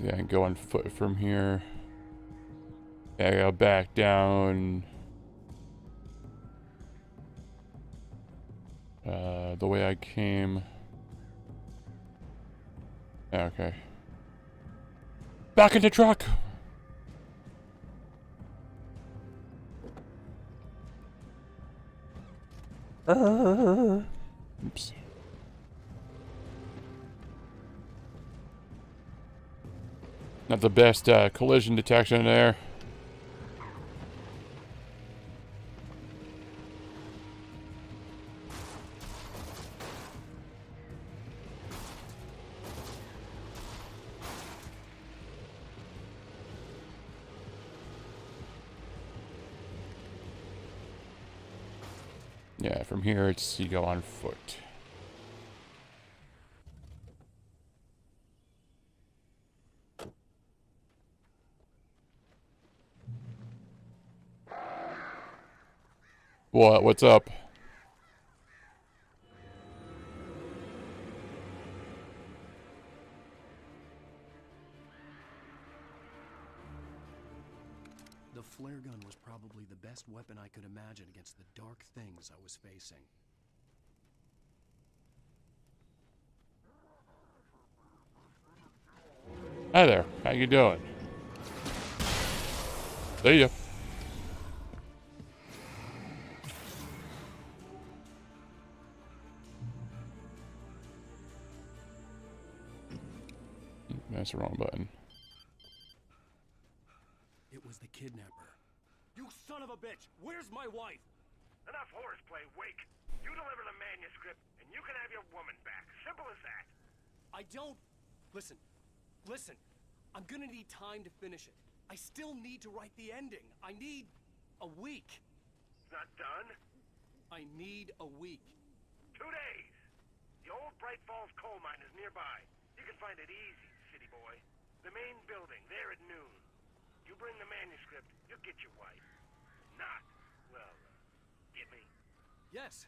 S1: Yeah, I can go on foot from here. Yeah, I go back down. The way I came. Yeah, okay. Back in the truck! Oops. Not the best collision detection there. Yeah, from here it's you go on foot. What? What's up?
S3: The flare gun was probably the best weapon I could imagine against the dark things I was facing.
S1: Hi there. How you doing? See ya. That's the wrong button.
S3: It was the kidnapper.
S6: You son of a bitch! Where's my wife?
S2: Enough horseplay, Wake. You deliver the manuscript, and you can have your woman back. Simple as that.
S6: I don't... Listen. Listen. I'm gonna need time to finish it. I still need to write the ending. I need... a week.
S2: Not done?
S6: I need a week.
S2: 2 days. The old Bright Falls coal mine is nearby. You can find it easy, city boy. The main building, there at noon. You bring the manuscript, you'll get your wife. Not, well, get me?
S6: Yes,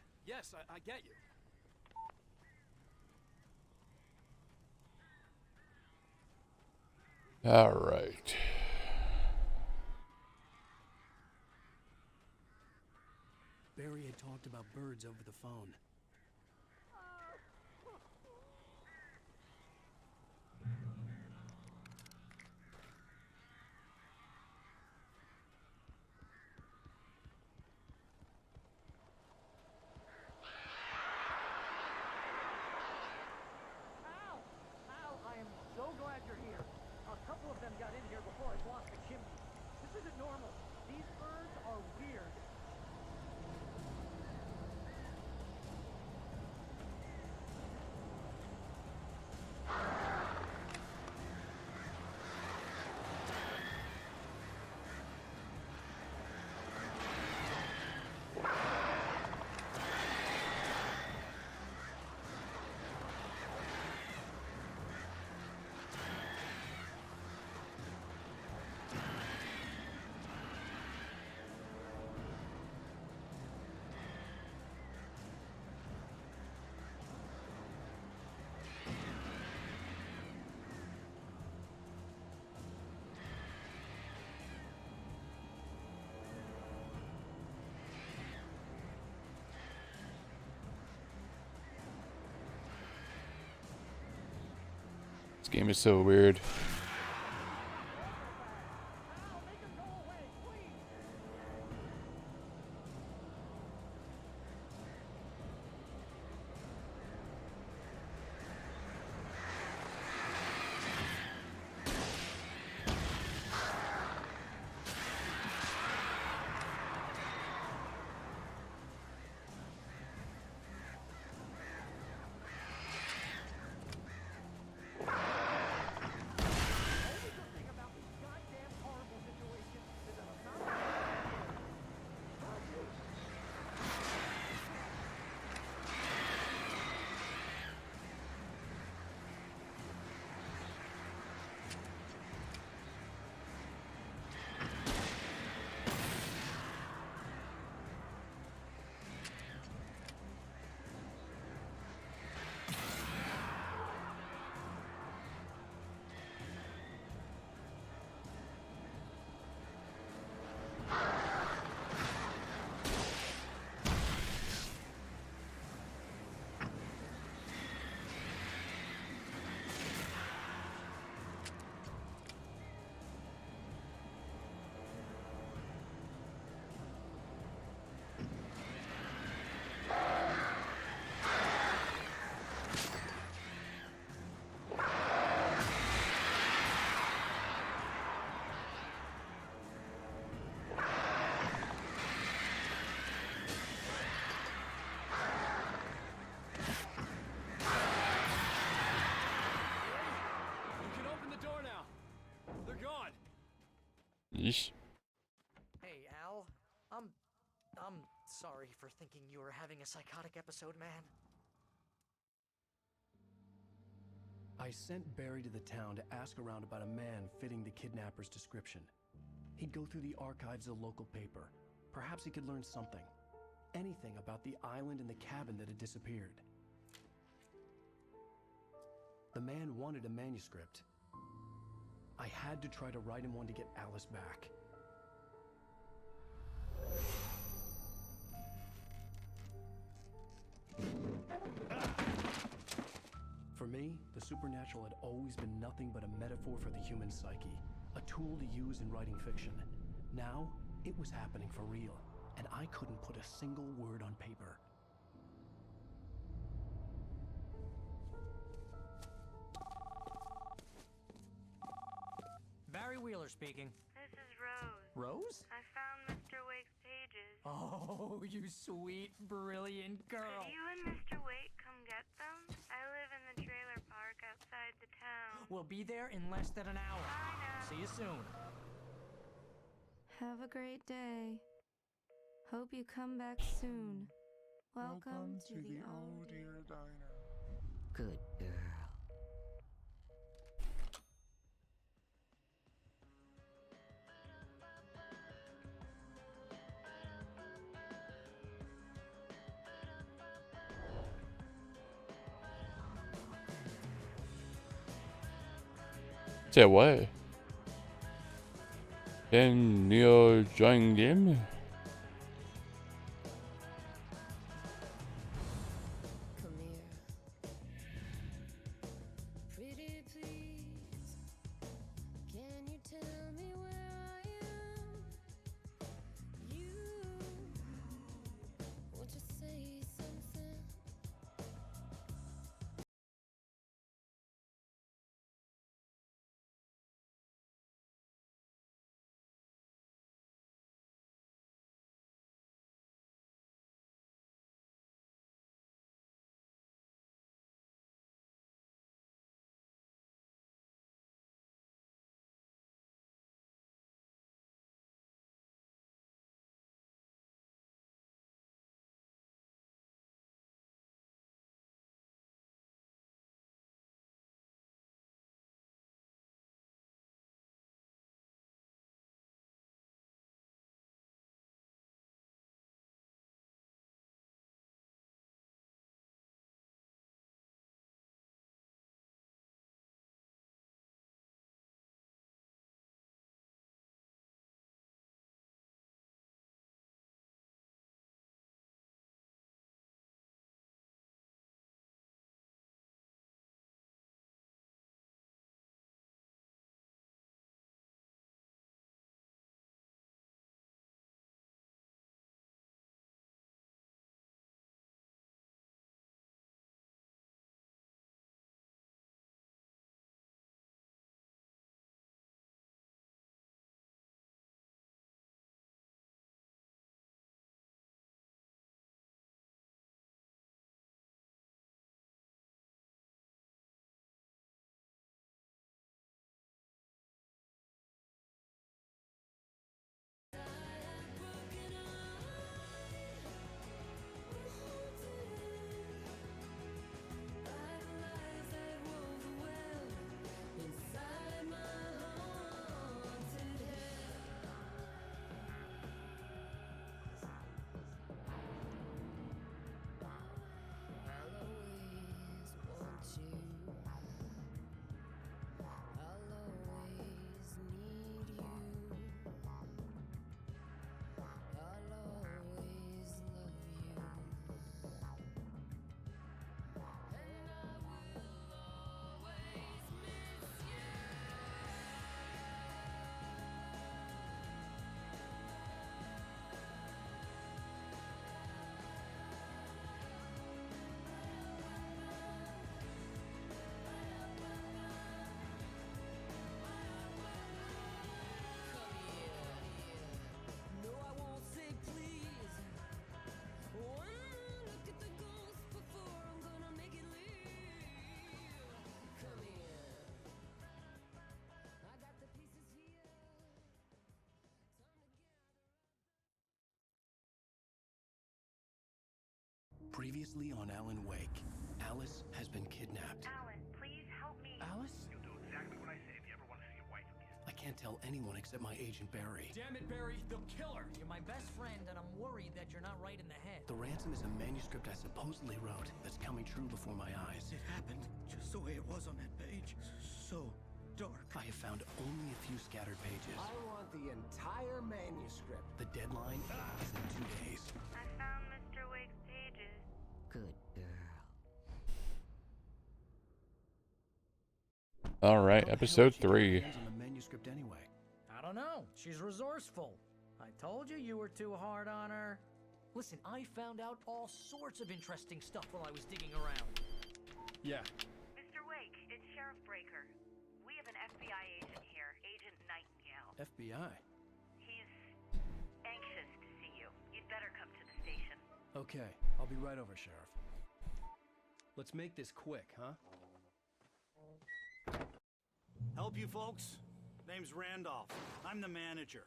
S6: I get you.
S1: All right.
S3: Barry had talked about birds over the phone.
S2: Al, I am so glad you're here. A couple of them got in here before I blocked the chimney. This isn't normal. These birds are weird.
S1: This game is so weird. Yeesh.
S9: Hey, Al. I'm sorry for thinking you were having a psychotic episode, man.
S3: I sent Barry to the town to ask around about a man fitting the kidnapper's description. He'd go through the archives of the local paper. Perhaps he could learn something. Anything about the island and the cabin that had disappeared. The man wanted a manuscript. I had to try to write him one to get Alice back. For me, the supernatural had always been nothing but a metaphor for the human psyche, a tool to use in writing fiction. Now, it was happening for real, and I couldn't put a single word on paper.
S9: Barry Wheeler speaking.
S10: This is Rose.
S9: Rose?
S10: I found Mr. Wake's pages.
S9: Oh, you sweet, brilliant girl.
S10: Could you and Mr. Wake come get them? I live in the trailer park outside the town.
S9: We'll be there in less than an hour.
S10: Bye now.
S9: See you soon.
S11: Have a great day. Hope you come back soon. Welcome to the
S5: Oh Dear Diner.
S9: Good girl.
S1: Say what? Then Neo joined game?
S3: Previously on Alan Wake, Alice has been kidnapped.
S10: Alan, please help me.
S3: Alice?
S2: You'll do exactly what I say if you ever want to see your wife again.
S3: I can't tell anyone except my agent Barry.
S6: Damn it, Barry, they'll kill her.
S9: You're my best friend, and I'm worried that you're not right in the head.
S3: The ransom is a manuscript I supposedly wrote that's coming true before my eyes.
S4: It happened just the way it was on that page. So dark.
S3: I have found only a few scattered pages.
S7: I want the entire manuscript.
S3: The deadline is in 2 days.
S10: I found Mr. Wake's pages.
S9: Good girl.
S1: All right,
S3: How the hell
S1: episode
S3: did she get her
S1: 3.
S3: hands on the manuscript anyway?
S9: I don't know. She's resourceful. I told you were too hard on her. Listen, I found out all sorts of interesting stuff while I was digging around.
S6: Yeah.
S10: Mr. Wake, it's Sheriff Breaker. We have an FBI agent here, Agent Nightingale.
S3: FBI?
S10: He's anxious to see you. You'd better come to the station.
S3: Okay, I'll be right over, Sheriff.
S6: Let's make this quick, huh?
S12: Help you folks? Name's Randolph. I'm the manager.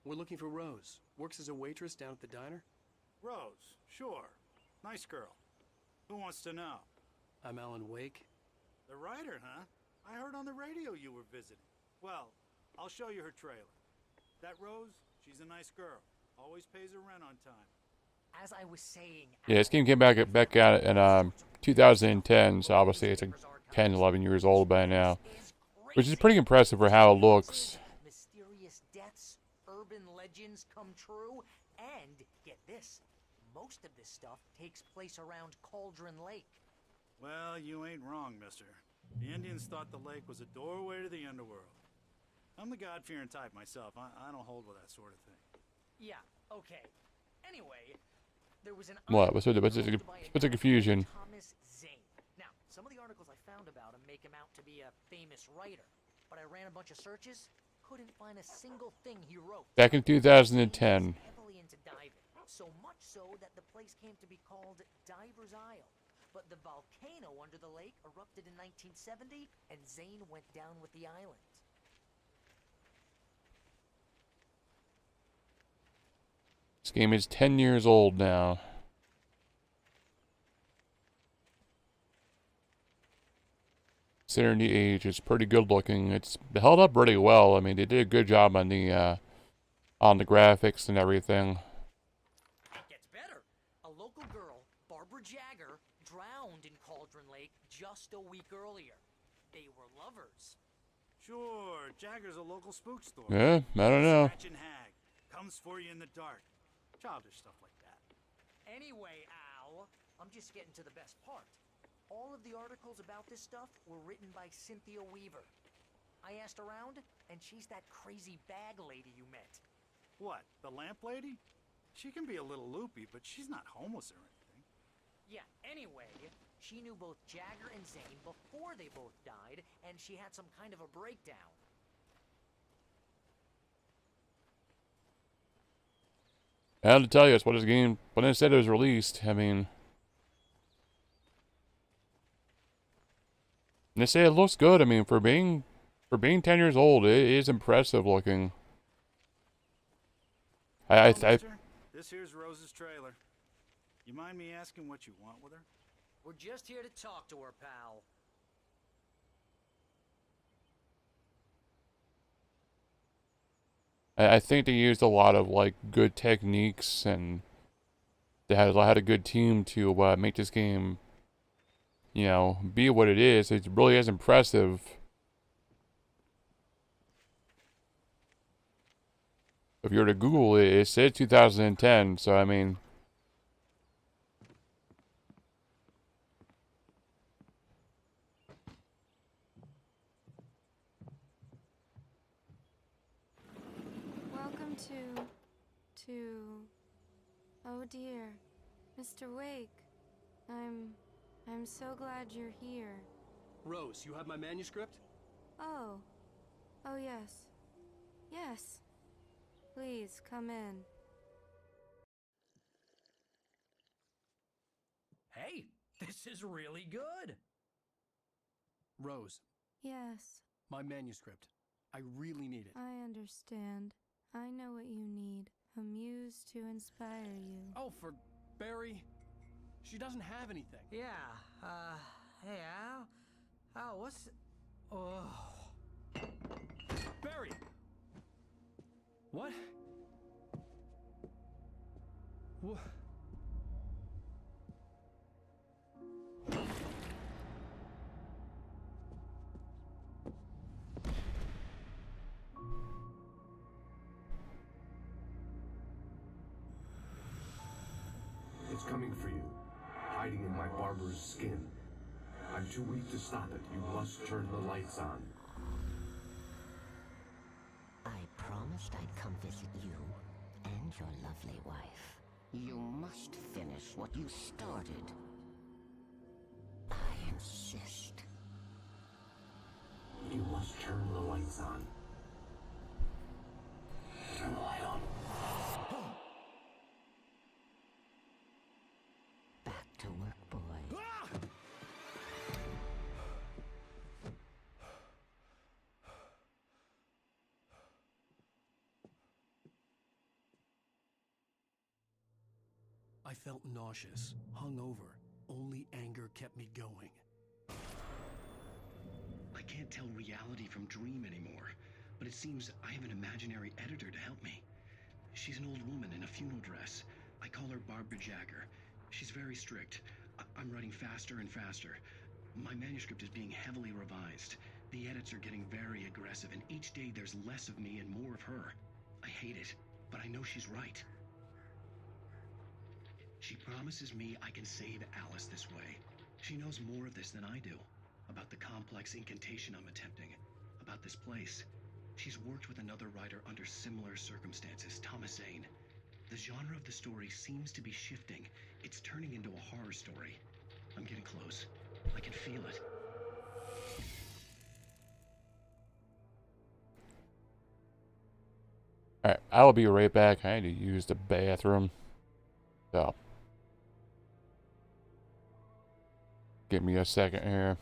S3: We're looking for Rose. Works as a waitress down at the diner.
S12: Rose, sure. Nice girl. Who wants to know?
S3: I'm Alan Wake.
S12: The writer, huh? I heard on the radio you were visiting. Well, I'll show you her trailer. That Rose, she's a nice girl. Always pays her rent on time.
S9: As I was saying...
S1: Yeah, this game came back out in 2010, so obviously it's like 10, 11 years old by now. Which is pretty impressive for how it looks.
S9: Mysterious deaths, urban legends come true, and, get this, most of this stuff takes place around Cauldron Lake.
S12: Well, you ain't wrong, mister. The Indians thought the lake was a doorway to the underworld. I'm the God-fearing type myself. I don't hold with that sort of thing.
S9: Yeah, okay. Anyway, there was an...
S1: What? What's the confusion?
S9: Thomas Zane. Now, some of the articles I found about him make him out to be a famous writer, but I ran a bunch of searches, couldn't find a single thing he wrote.
S1: Back in 2010.
S9: Heavily into diving, so much so that the place came to be called Diver's Isle. But the volcano under the lake erupted in 1970, and Zane went down with the island.
S1: This game is 10 years old now. Considering the age, it's pretty good looking. It's held up pretty well. I mean, they did a good job on the graphics and everything.
S9: It gets better. A local girl, Barbara Jagger, drowned in Cauldron Lake just a week earlier. They were lovers.
S12: Sure, Jagger's a local spook store.
S1: Yeah, I don't know.
S12: Scratching hag. Comes for you in the dark. Childish stuff like that.
S9: Anyway, Al, I'm just getting to the best part. All of the articles about this stuff were written by Cynthia Weaver. I asked around, and she's that crazy bag lady you met.
S12: What, the lamp lady? She can be a little loopy, but she's not homeless or anything.
S9: Yeah, anyway, she knew both Jagger and Zane before they both died, and she had some kind of a breakdown.
S1: I had to tell you, it's what this game, when it said it was released, I mean... And they say it looks good. I mean, for being 10 years old, it is impressive looking.
S12: Mister, this here's Rose's trailer. You mind me asking what you want with her?
S9: We're just here to talk to her, pal.
S1: I think they used a lot of, like, good techniques, and they had a good team to make this game, you know, be what it is. It really is impressive. If you were to Google it, it said 2010, so I mean...
S11: Welcome to... Oh dear, Mr. Wake. I'm so glad you're here.
S3: Rose, you have my manuscript?
S11: Oh. Oh yes. Yes. Please, come in.
S4: Hey, this is really good.
S3: Rose,
S11: Yes,
S3: my manuscript. I really need it.
S11: I understand. I know what you need. A muse to inspire you.
S3: Oh, for Barry.
S6: She doesn't have anything.
S9: Yeah, hey, Al? Al, what's... Oh...
S6: Barry! What? What?
S7: It's coming for you, hiding in my barber's skin. I'm too weak to stop it. You must turn the lights on.
S13: I promised I'd come visit you and your lovely wife. You must finish what you started. I insist.
S7: You must turn the lights on. Turn the light on.
S13: Back to work, boy.
S3: I felt nauseous, hungover. Only anger kept me going.
S8: I can't tell reality from dream anymore, but it seems I have an imaginary editor to help me. She's an old woman in a funeral dress. I call her Barbara Jagger. She's very strict. I'm writing faster and faster. My manuscript is being heavily revised. The edits are getting very aggressive, and each day there's less of me and more of her. I hate it, but I know she's right. She promises me I can save Alice this way. She knows more of this than I do. About the complex incantation I'm attempting. About this place. She's worked with another writer under similar circumstances, Thomas Zane. The genre of the story seems to be shifting. It's turning into a horror story. I'm getting close. I can feel it.
S1: Alright, I'll be right back. I need to use the bathroom. So, give me a second here.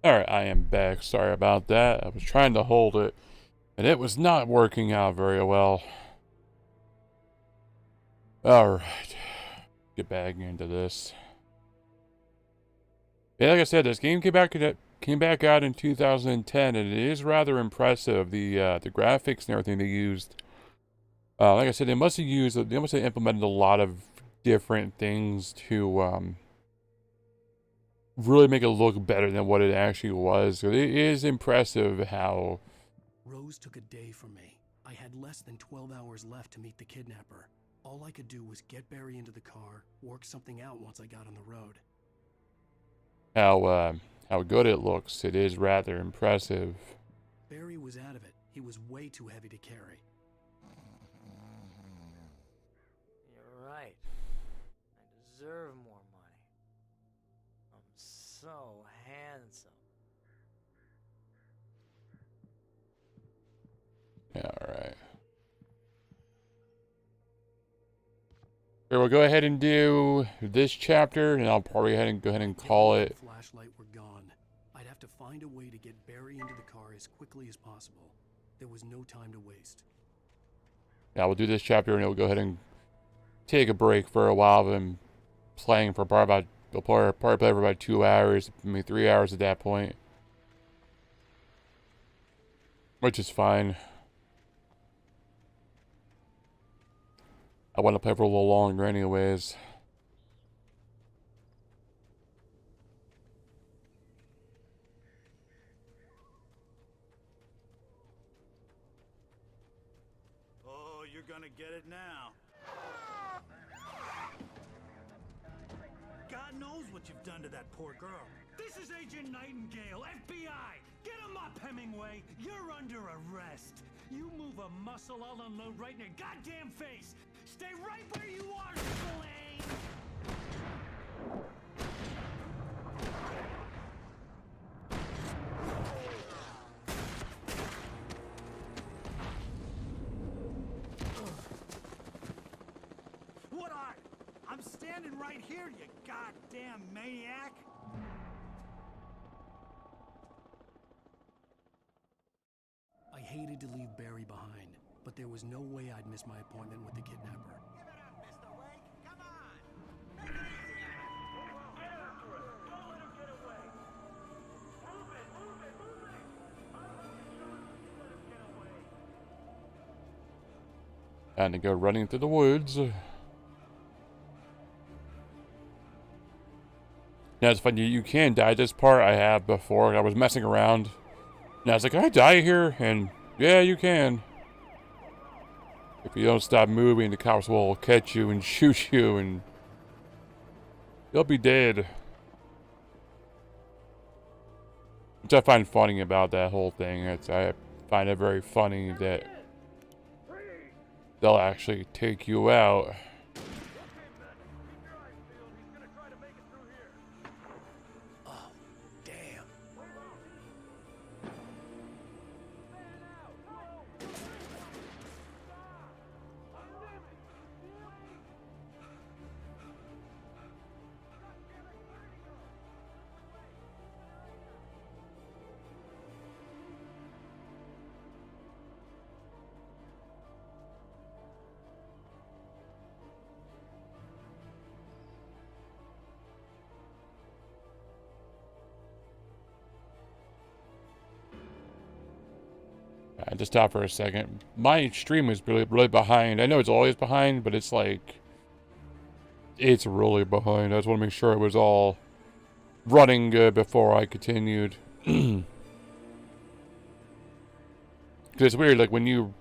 S1: Alright, I am back. Sorry about that. I was trying to hold it, and it was not working out very well. Alright. Get back into this. Yeah, like I said, this game came back out in 2010, and it is rather impressive. The graphics and everything they used. Like I said, they must have implemented a lot of different things to really make it look better than what it actually was. So it is impressive how.
S3: Rose took a day from me. I had less than 12 hours left to meet the kidnapper. All I could do was get Barry into the car, work something out once I got on the road.
S1: How good it looks. It is rather impressive.
S3: Barry was out of it. He was way too heavy to carry.
S9: You're right. I deserve more money. I'm so handsome.
S1: Yeah, alright. Here, we'll go ahead and do this chapter, and I'll probably go ahead and call it.
S3: If the flashlight were gone, I'd have to find a way to get Barry into the car as quickly as possible. There was no time to waste.
S1: Yeah, we'll do this chapter, and we'll go ahead and take a break for a while of him playing for probably play for about 2 hours, maybe 3 hours at that point. Which is fine. I want to play for a little longer anyways.
S12: Oh, you're gonna get it now. God knows what you've done to that poor girl.
S4: This is Agent Nightingale, FBI! Get him up, Hemingway! You're under arrest! You move a muscle, I'll unload right in your goddamn face! Stay right where you are, Slane!
S12: What are you? I'm standing right here, you goddamn maniac!
S3: I hated to leave Barry behind, but there was no way I'd miss my appointment with the kidnapper.
S2: Give it up, Mr. Wake. Come on. Make it easy on him. Get after him. Don't let him get away. Move it, move it, move it. I'm not sure you let him get away.
S1: And to go running through the woods. Now it's funny, you can die. This part I have before. I was messing around. Now it's like, can I die here? And yeah, you can. If you don't stop moving, the cops will catch you and shoot you, and you'll be dead. Which I find funny about that whole thing. I find it very funny that they'll actually take you out. I just stopped for a second. My stream is really behind. I know it's always behind, but it's like, it's really behind. I just want to make sure it was all running good before I continued. Because it's weird, like when you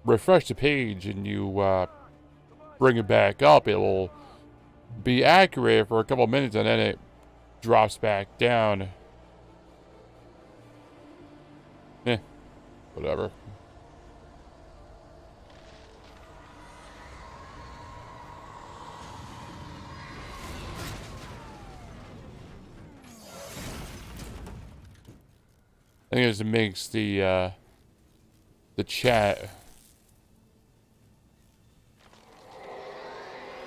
S1: refresh the page and you bring it back up, it will be accurate for a couple minutes and then it drops back down. Whatever. I think it makes the chat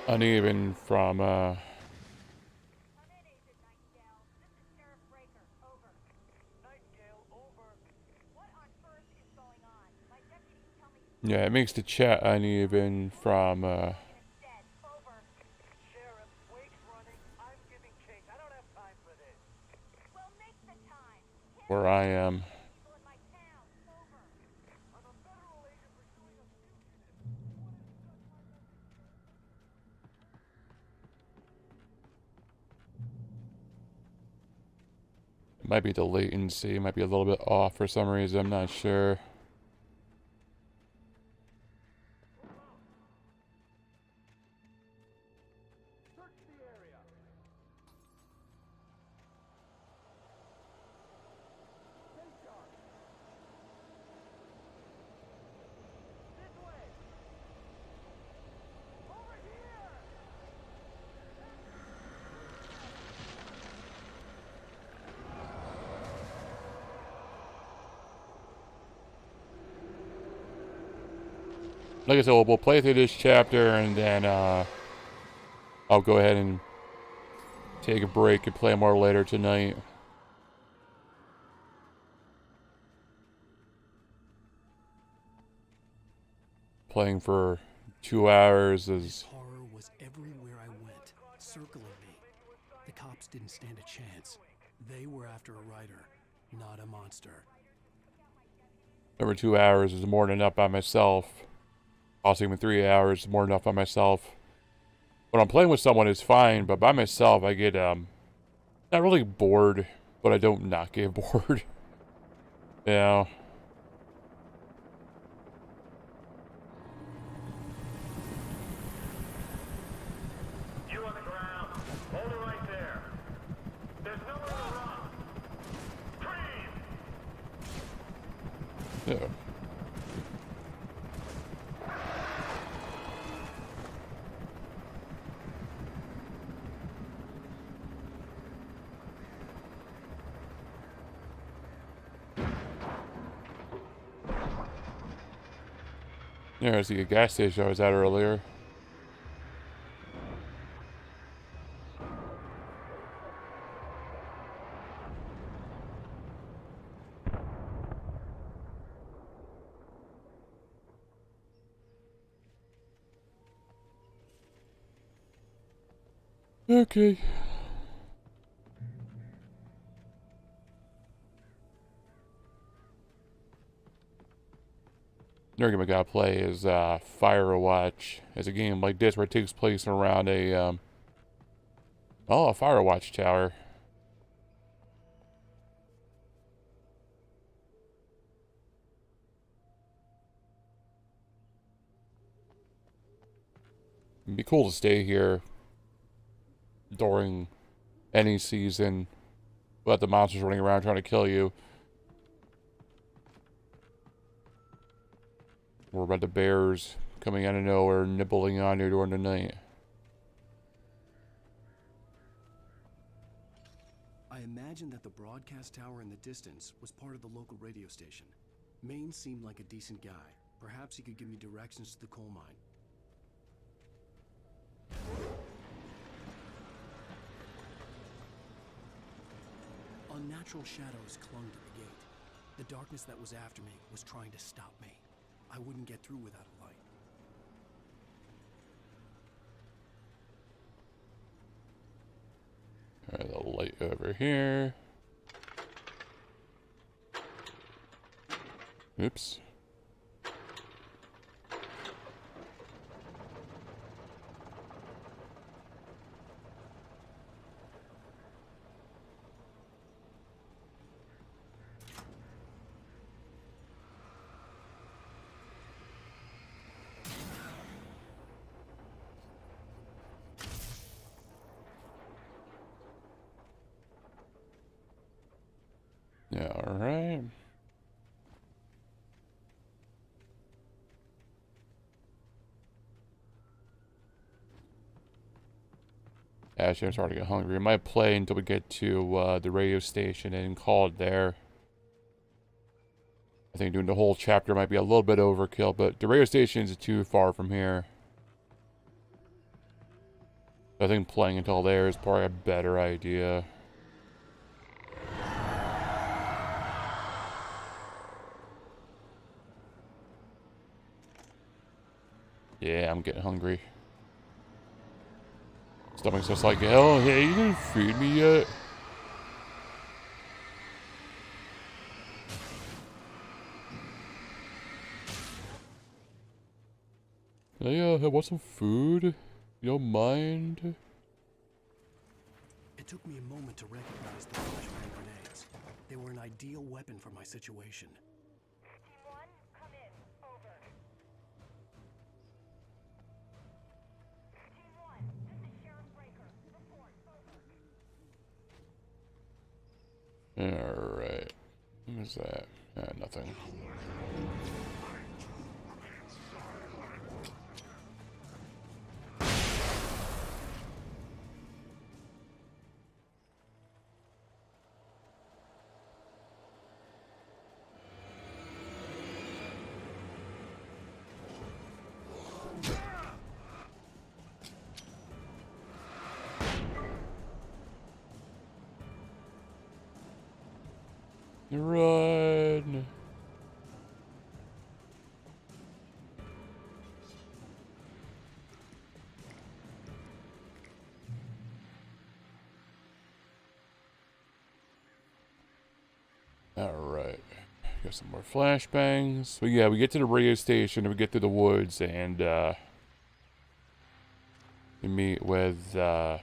S1: uneven from Yeah, it makes the chat uneven from where I am. It might be the latency, it might be a little bit off for some reason, I'm not sure. Like I said, we'll play through this chapter and then I'll go ahead and take a break and play more later tonight. Playing for 2 hours is...
S3: Horror was everywhere I went, circling me. The cops didn't stand a chance. They were after a writer, not a monster.
S1: Over 2 hours is more than enough by myself. Also, even 3 hours is more than enough by myself. When I'm playing with someone, it's fine, but by myself, I get, not really bored, but I don't not get bored. You know?
S2: You on the ground. Hold it right there. There's nowhere to run. Scream!
S1: Yeah. There's the gas station I was at earlier. Okay. Another game I gotta play is Firewatch. It's a game like this where it takes place around a Firewatch tower. It'd be cool to stay here during any season without the monsters running around trying to kill you. Or about the bears coming out of nowhere, nibbling on you during the night.
S3: I imagined that the broadcast tower in the distance was part of the local radio station. Maine seemed like a decent guy. Perhaps he could give me directions to the coal mine. Unnatural shadows clung to the gate. The darkness that was after me was trying to stop me. I wouldn't get through without a light.
S1: Alright, the light over here. Oops. Yeah, alright. Actually, I'm starting to get hungry. I might play until we get to the radio station and call it there. I think doing the whole chapter might be a little bit overkill, but the radio station is too far from here. I think playing until there is probably a better idea. Yeah, I'm getting hungry. Stomach's just like, hell, hey, you didn't feed me yet. Hey, I want some food. You don't mind?
S3: It took me a moment to recognize the flashbang grenades. They were an ideal weapon for my situation.
S10: Team 1, come in. Over. Team 1, this is Sheriff Breaker. Report. Over.
S1: Alright. What was that? Nothing. Run! Alright. Got some more flashbangs. But yeah, we get to the radio station and we get to the woods and we meet with the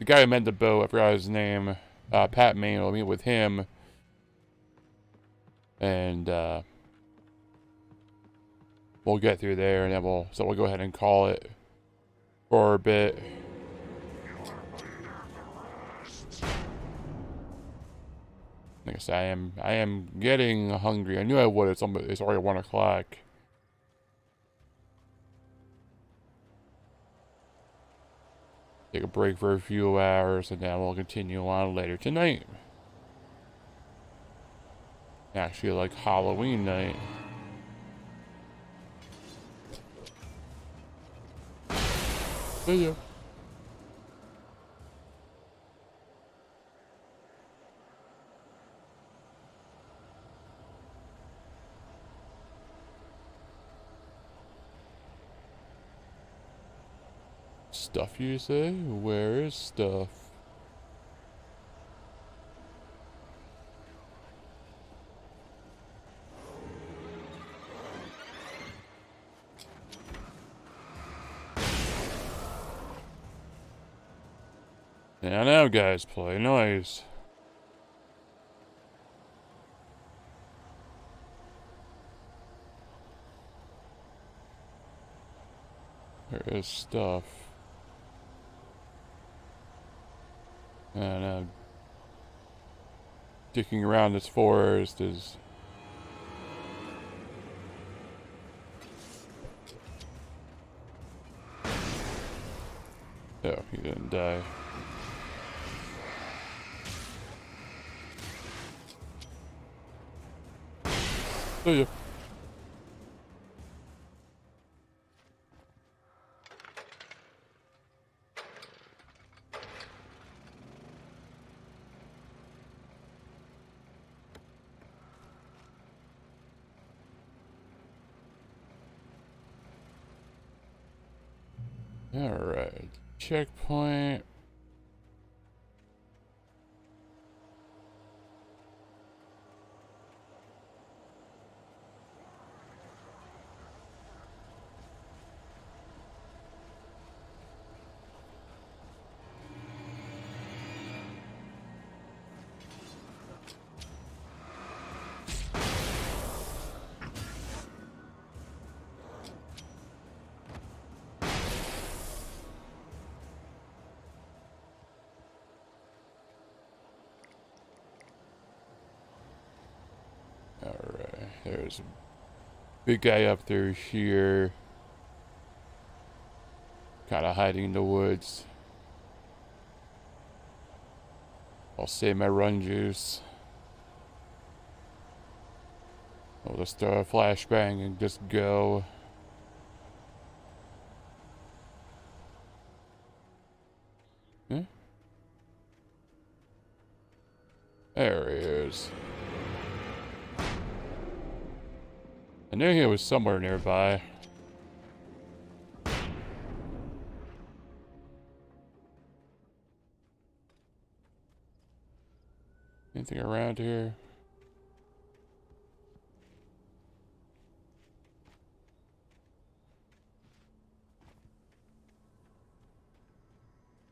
S1: guy who made the boat. I forgot his name. Pat Main. We'll meet with him. And we'll get through there and then we'll go ahead and call it for a bit. Like I said, I am getting hungry. I knew I would. It's already 1 o'clock. Take a break for a few hours and then we'll continue on later tonight. Actually, like Halloween night. See ya. Stuff, you say? Where is stuff? Yeah, now guys, play nice. There is stuff. And dicking around this forest is... Oh, he didn't die. See ya. Alright, checkpoint. Alright, there's a big guy up there here. Kind of hiding in the woods. I'll save my run juice. I'll just throw a flashbang and just go. Huh? There he is. I knew he was somewhere nearby. Anything around here?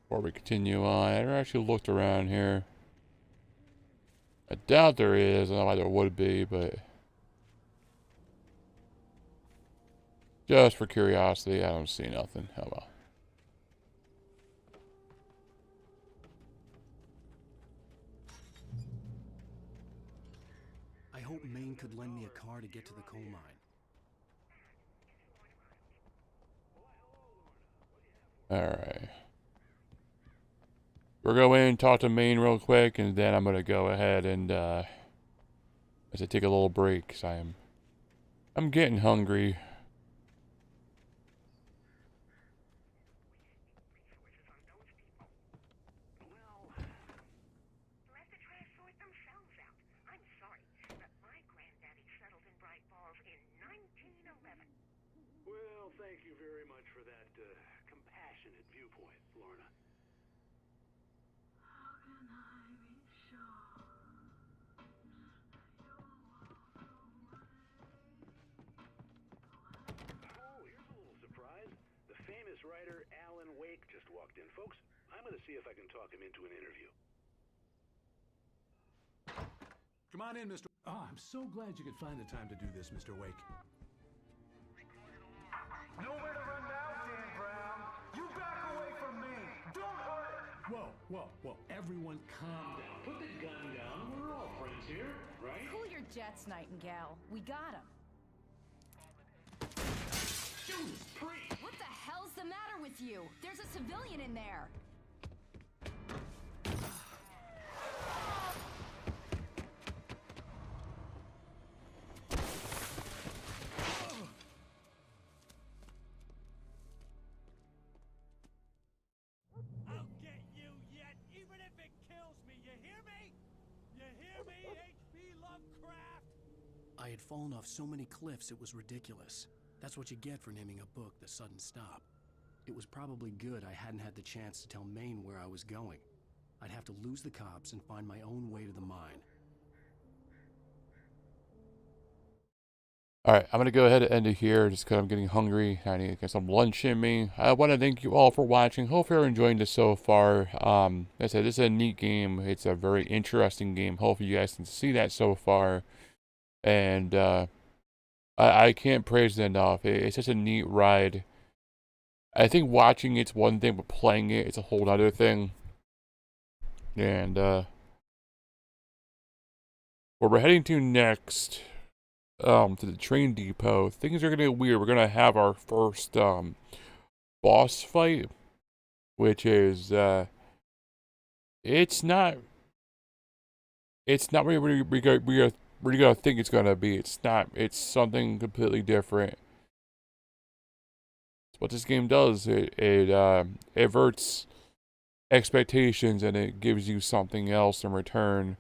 S1: Before we continue on, I never actually looked around here. I doubt there is. I don't know why there would be, but just for curiosity, I don't see nothing. Oh well.
S3: I hope Maine could lend me a car to get to the coal mine.
S1: Alright. We're going to go in and talk to Maine real quick, and then I'm going to go ahead and as I take a little break, because I'm getting hungry.
S2: Well, thank you very much for that compassionate viewpoint, Lorna. Oh, here's a little surprise. The famous writer Alan Wake just walked in, folks. I'm going to see if I can talk him into an interview.
S3: Come on in, Mr. Oh, I'm so glad you could find the time to do this, Mr. Wake.
S2: Nowhere to run now, Dan Brown. You back away from me. Don't hurt it.
S3: Whoa. Everyone calm down. Put the gun down. We're all friends here, right?
S14: Cool your jets, Nightingale. We got him.
S3: Judas Priest!
S14: What the hell's the matter with you? There's a civilian in there.
S12: I'll get you yet, even if it kills me. You hear me? You hear me, H.P. Lovecraft?
S3: I had fallen off so many cliffs it was ridiculous. That's what you get for naming a book The Sudden Stop. It was probably good I hadn't had the chance to tell Maine where I was going. I'd have to lose the cops and find my own way to the mine.
S1: Alright, I'm going to go ahead and end it here just because I'm getting hungry. I need to get some lunch in me. I want to thank you all for watching. Hope you're enjoying this so far. Like I said, this is a neat game. It's a very interesting game. Hopefully you guys can see that so far. And I can't praise it enough. It's such a neat ride. I think watching it's one thing, but playing it's a whole other thing. And where we're heading to next, to the train depot, things are gonna get weird. We're gonna have our first boss fight, which is it's not what we're gonna think it's gonna be. It's not. It's something completely different. It's what this game does. It averts expectations and it gives you something else in return.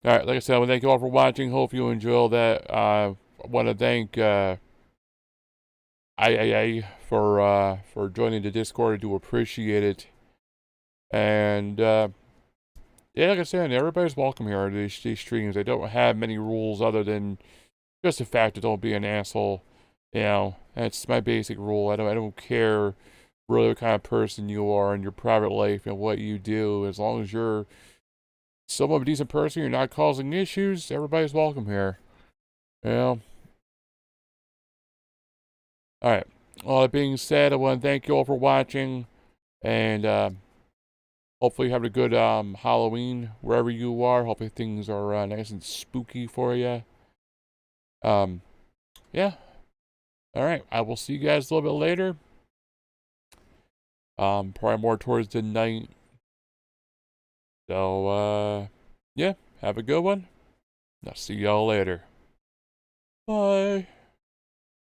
S1: Alright, like I said, I want to thank you all for watching. Hope you enjoy that. I want to thank for joining the Discord. I do appreciate it. And yeah, like I said, everybody's welcome here on these streams. I don't have many rules other than just the fact that don't be an asshole. You know, that's my basic rule. I don't care really what kind of person you are in your private life and what you do. As long as you're somewhat of a decent person, you're not causing issues, everybody's welcome here. You know? Alright. All that being said, I want to thank you all for watching. And hopefully you have a good Halloween wherever you are. Hopefully things are nice and spooky for you. Yeah. Alright, I will see you guys a little bit later. Probably more towards the night. So, yeah, have a good one. I'll see y'all later. Bye.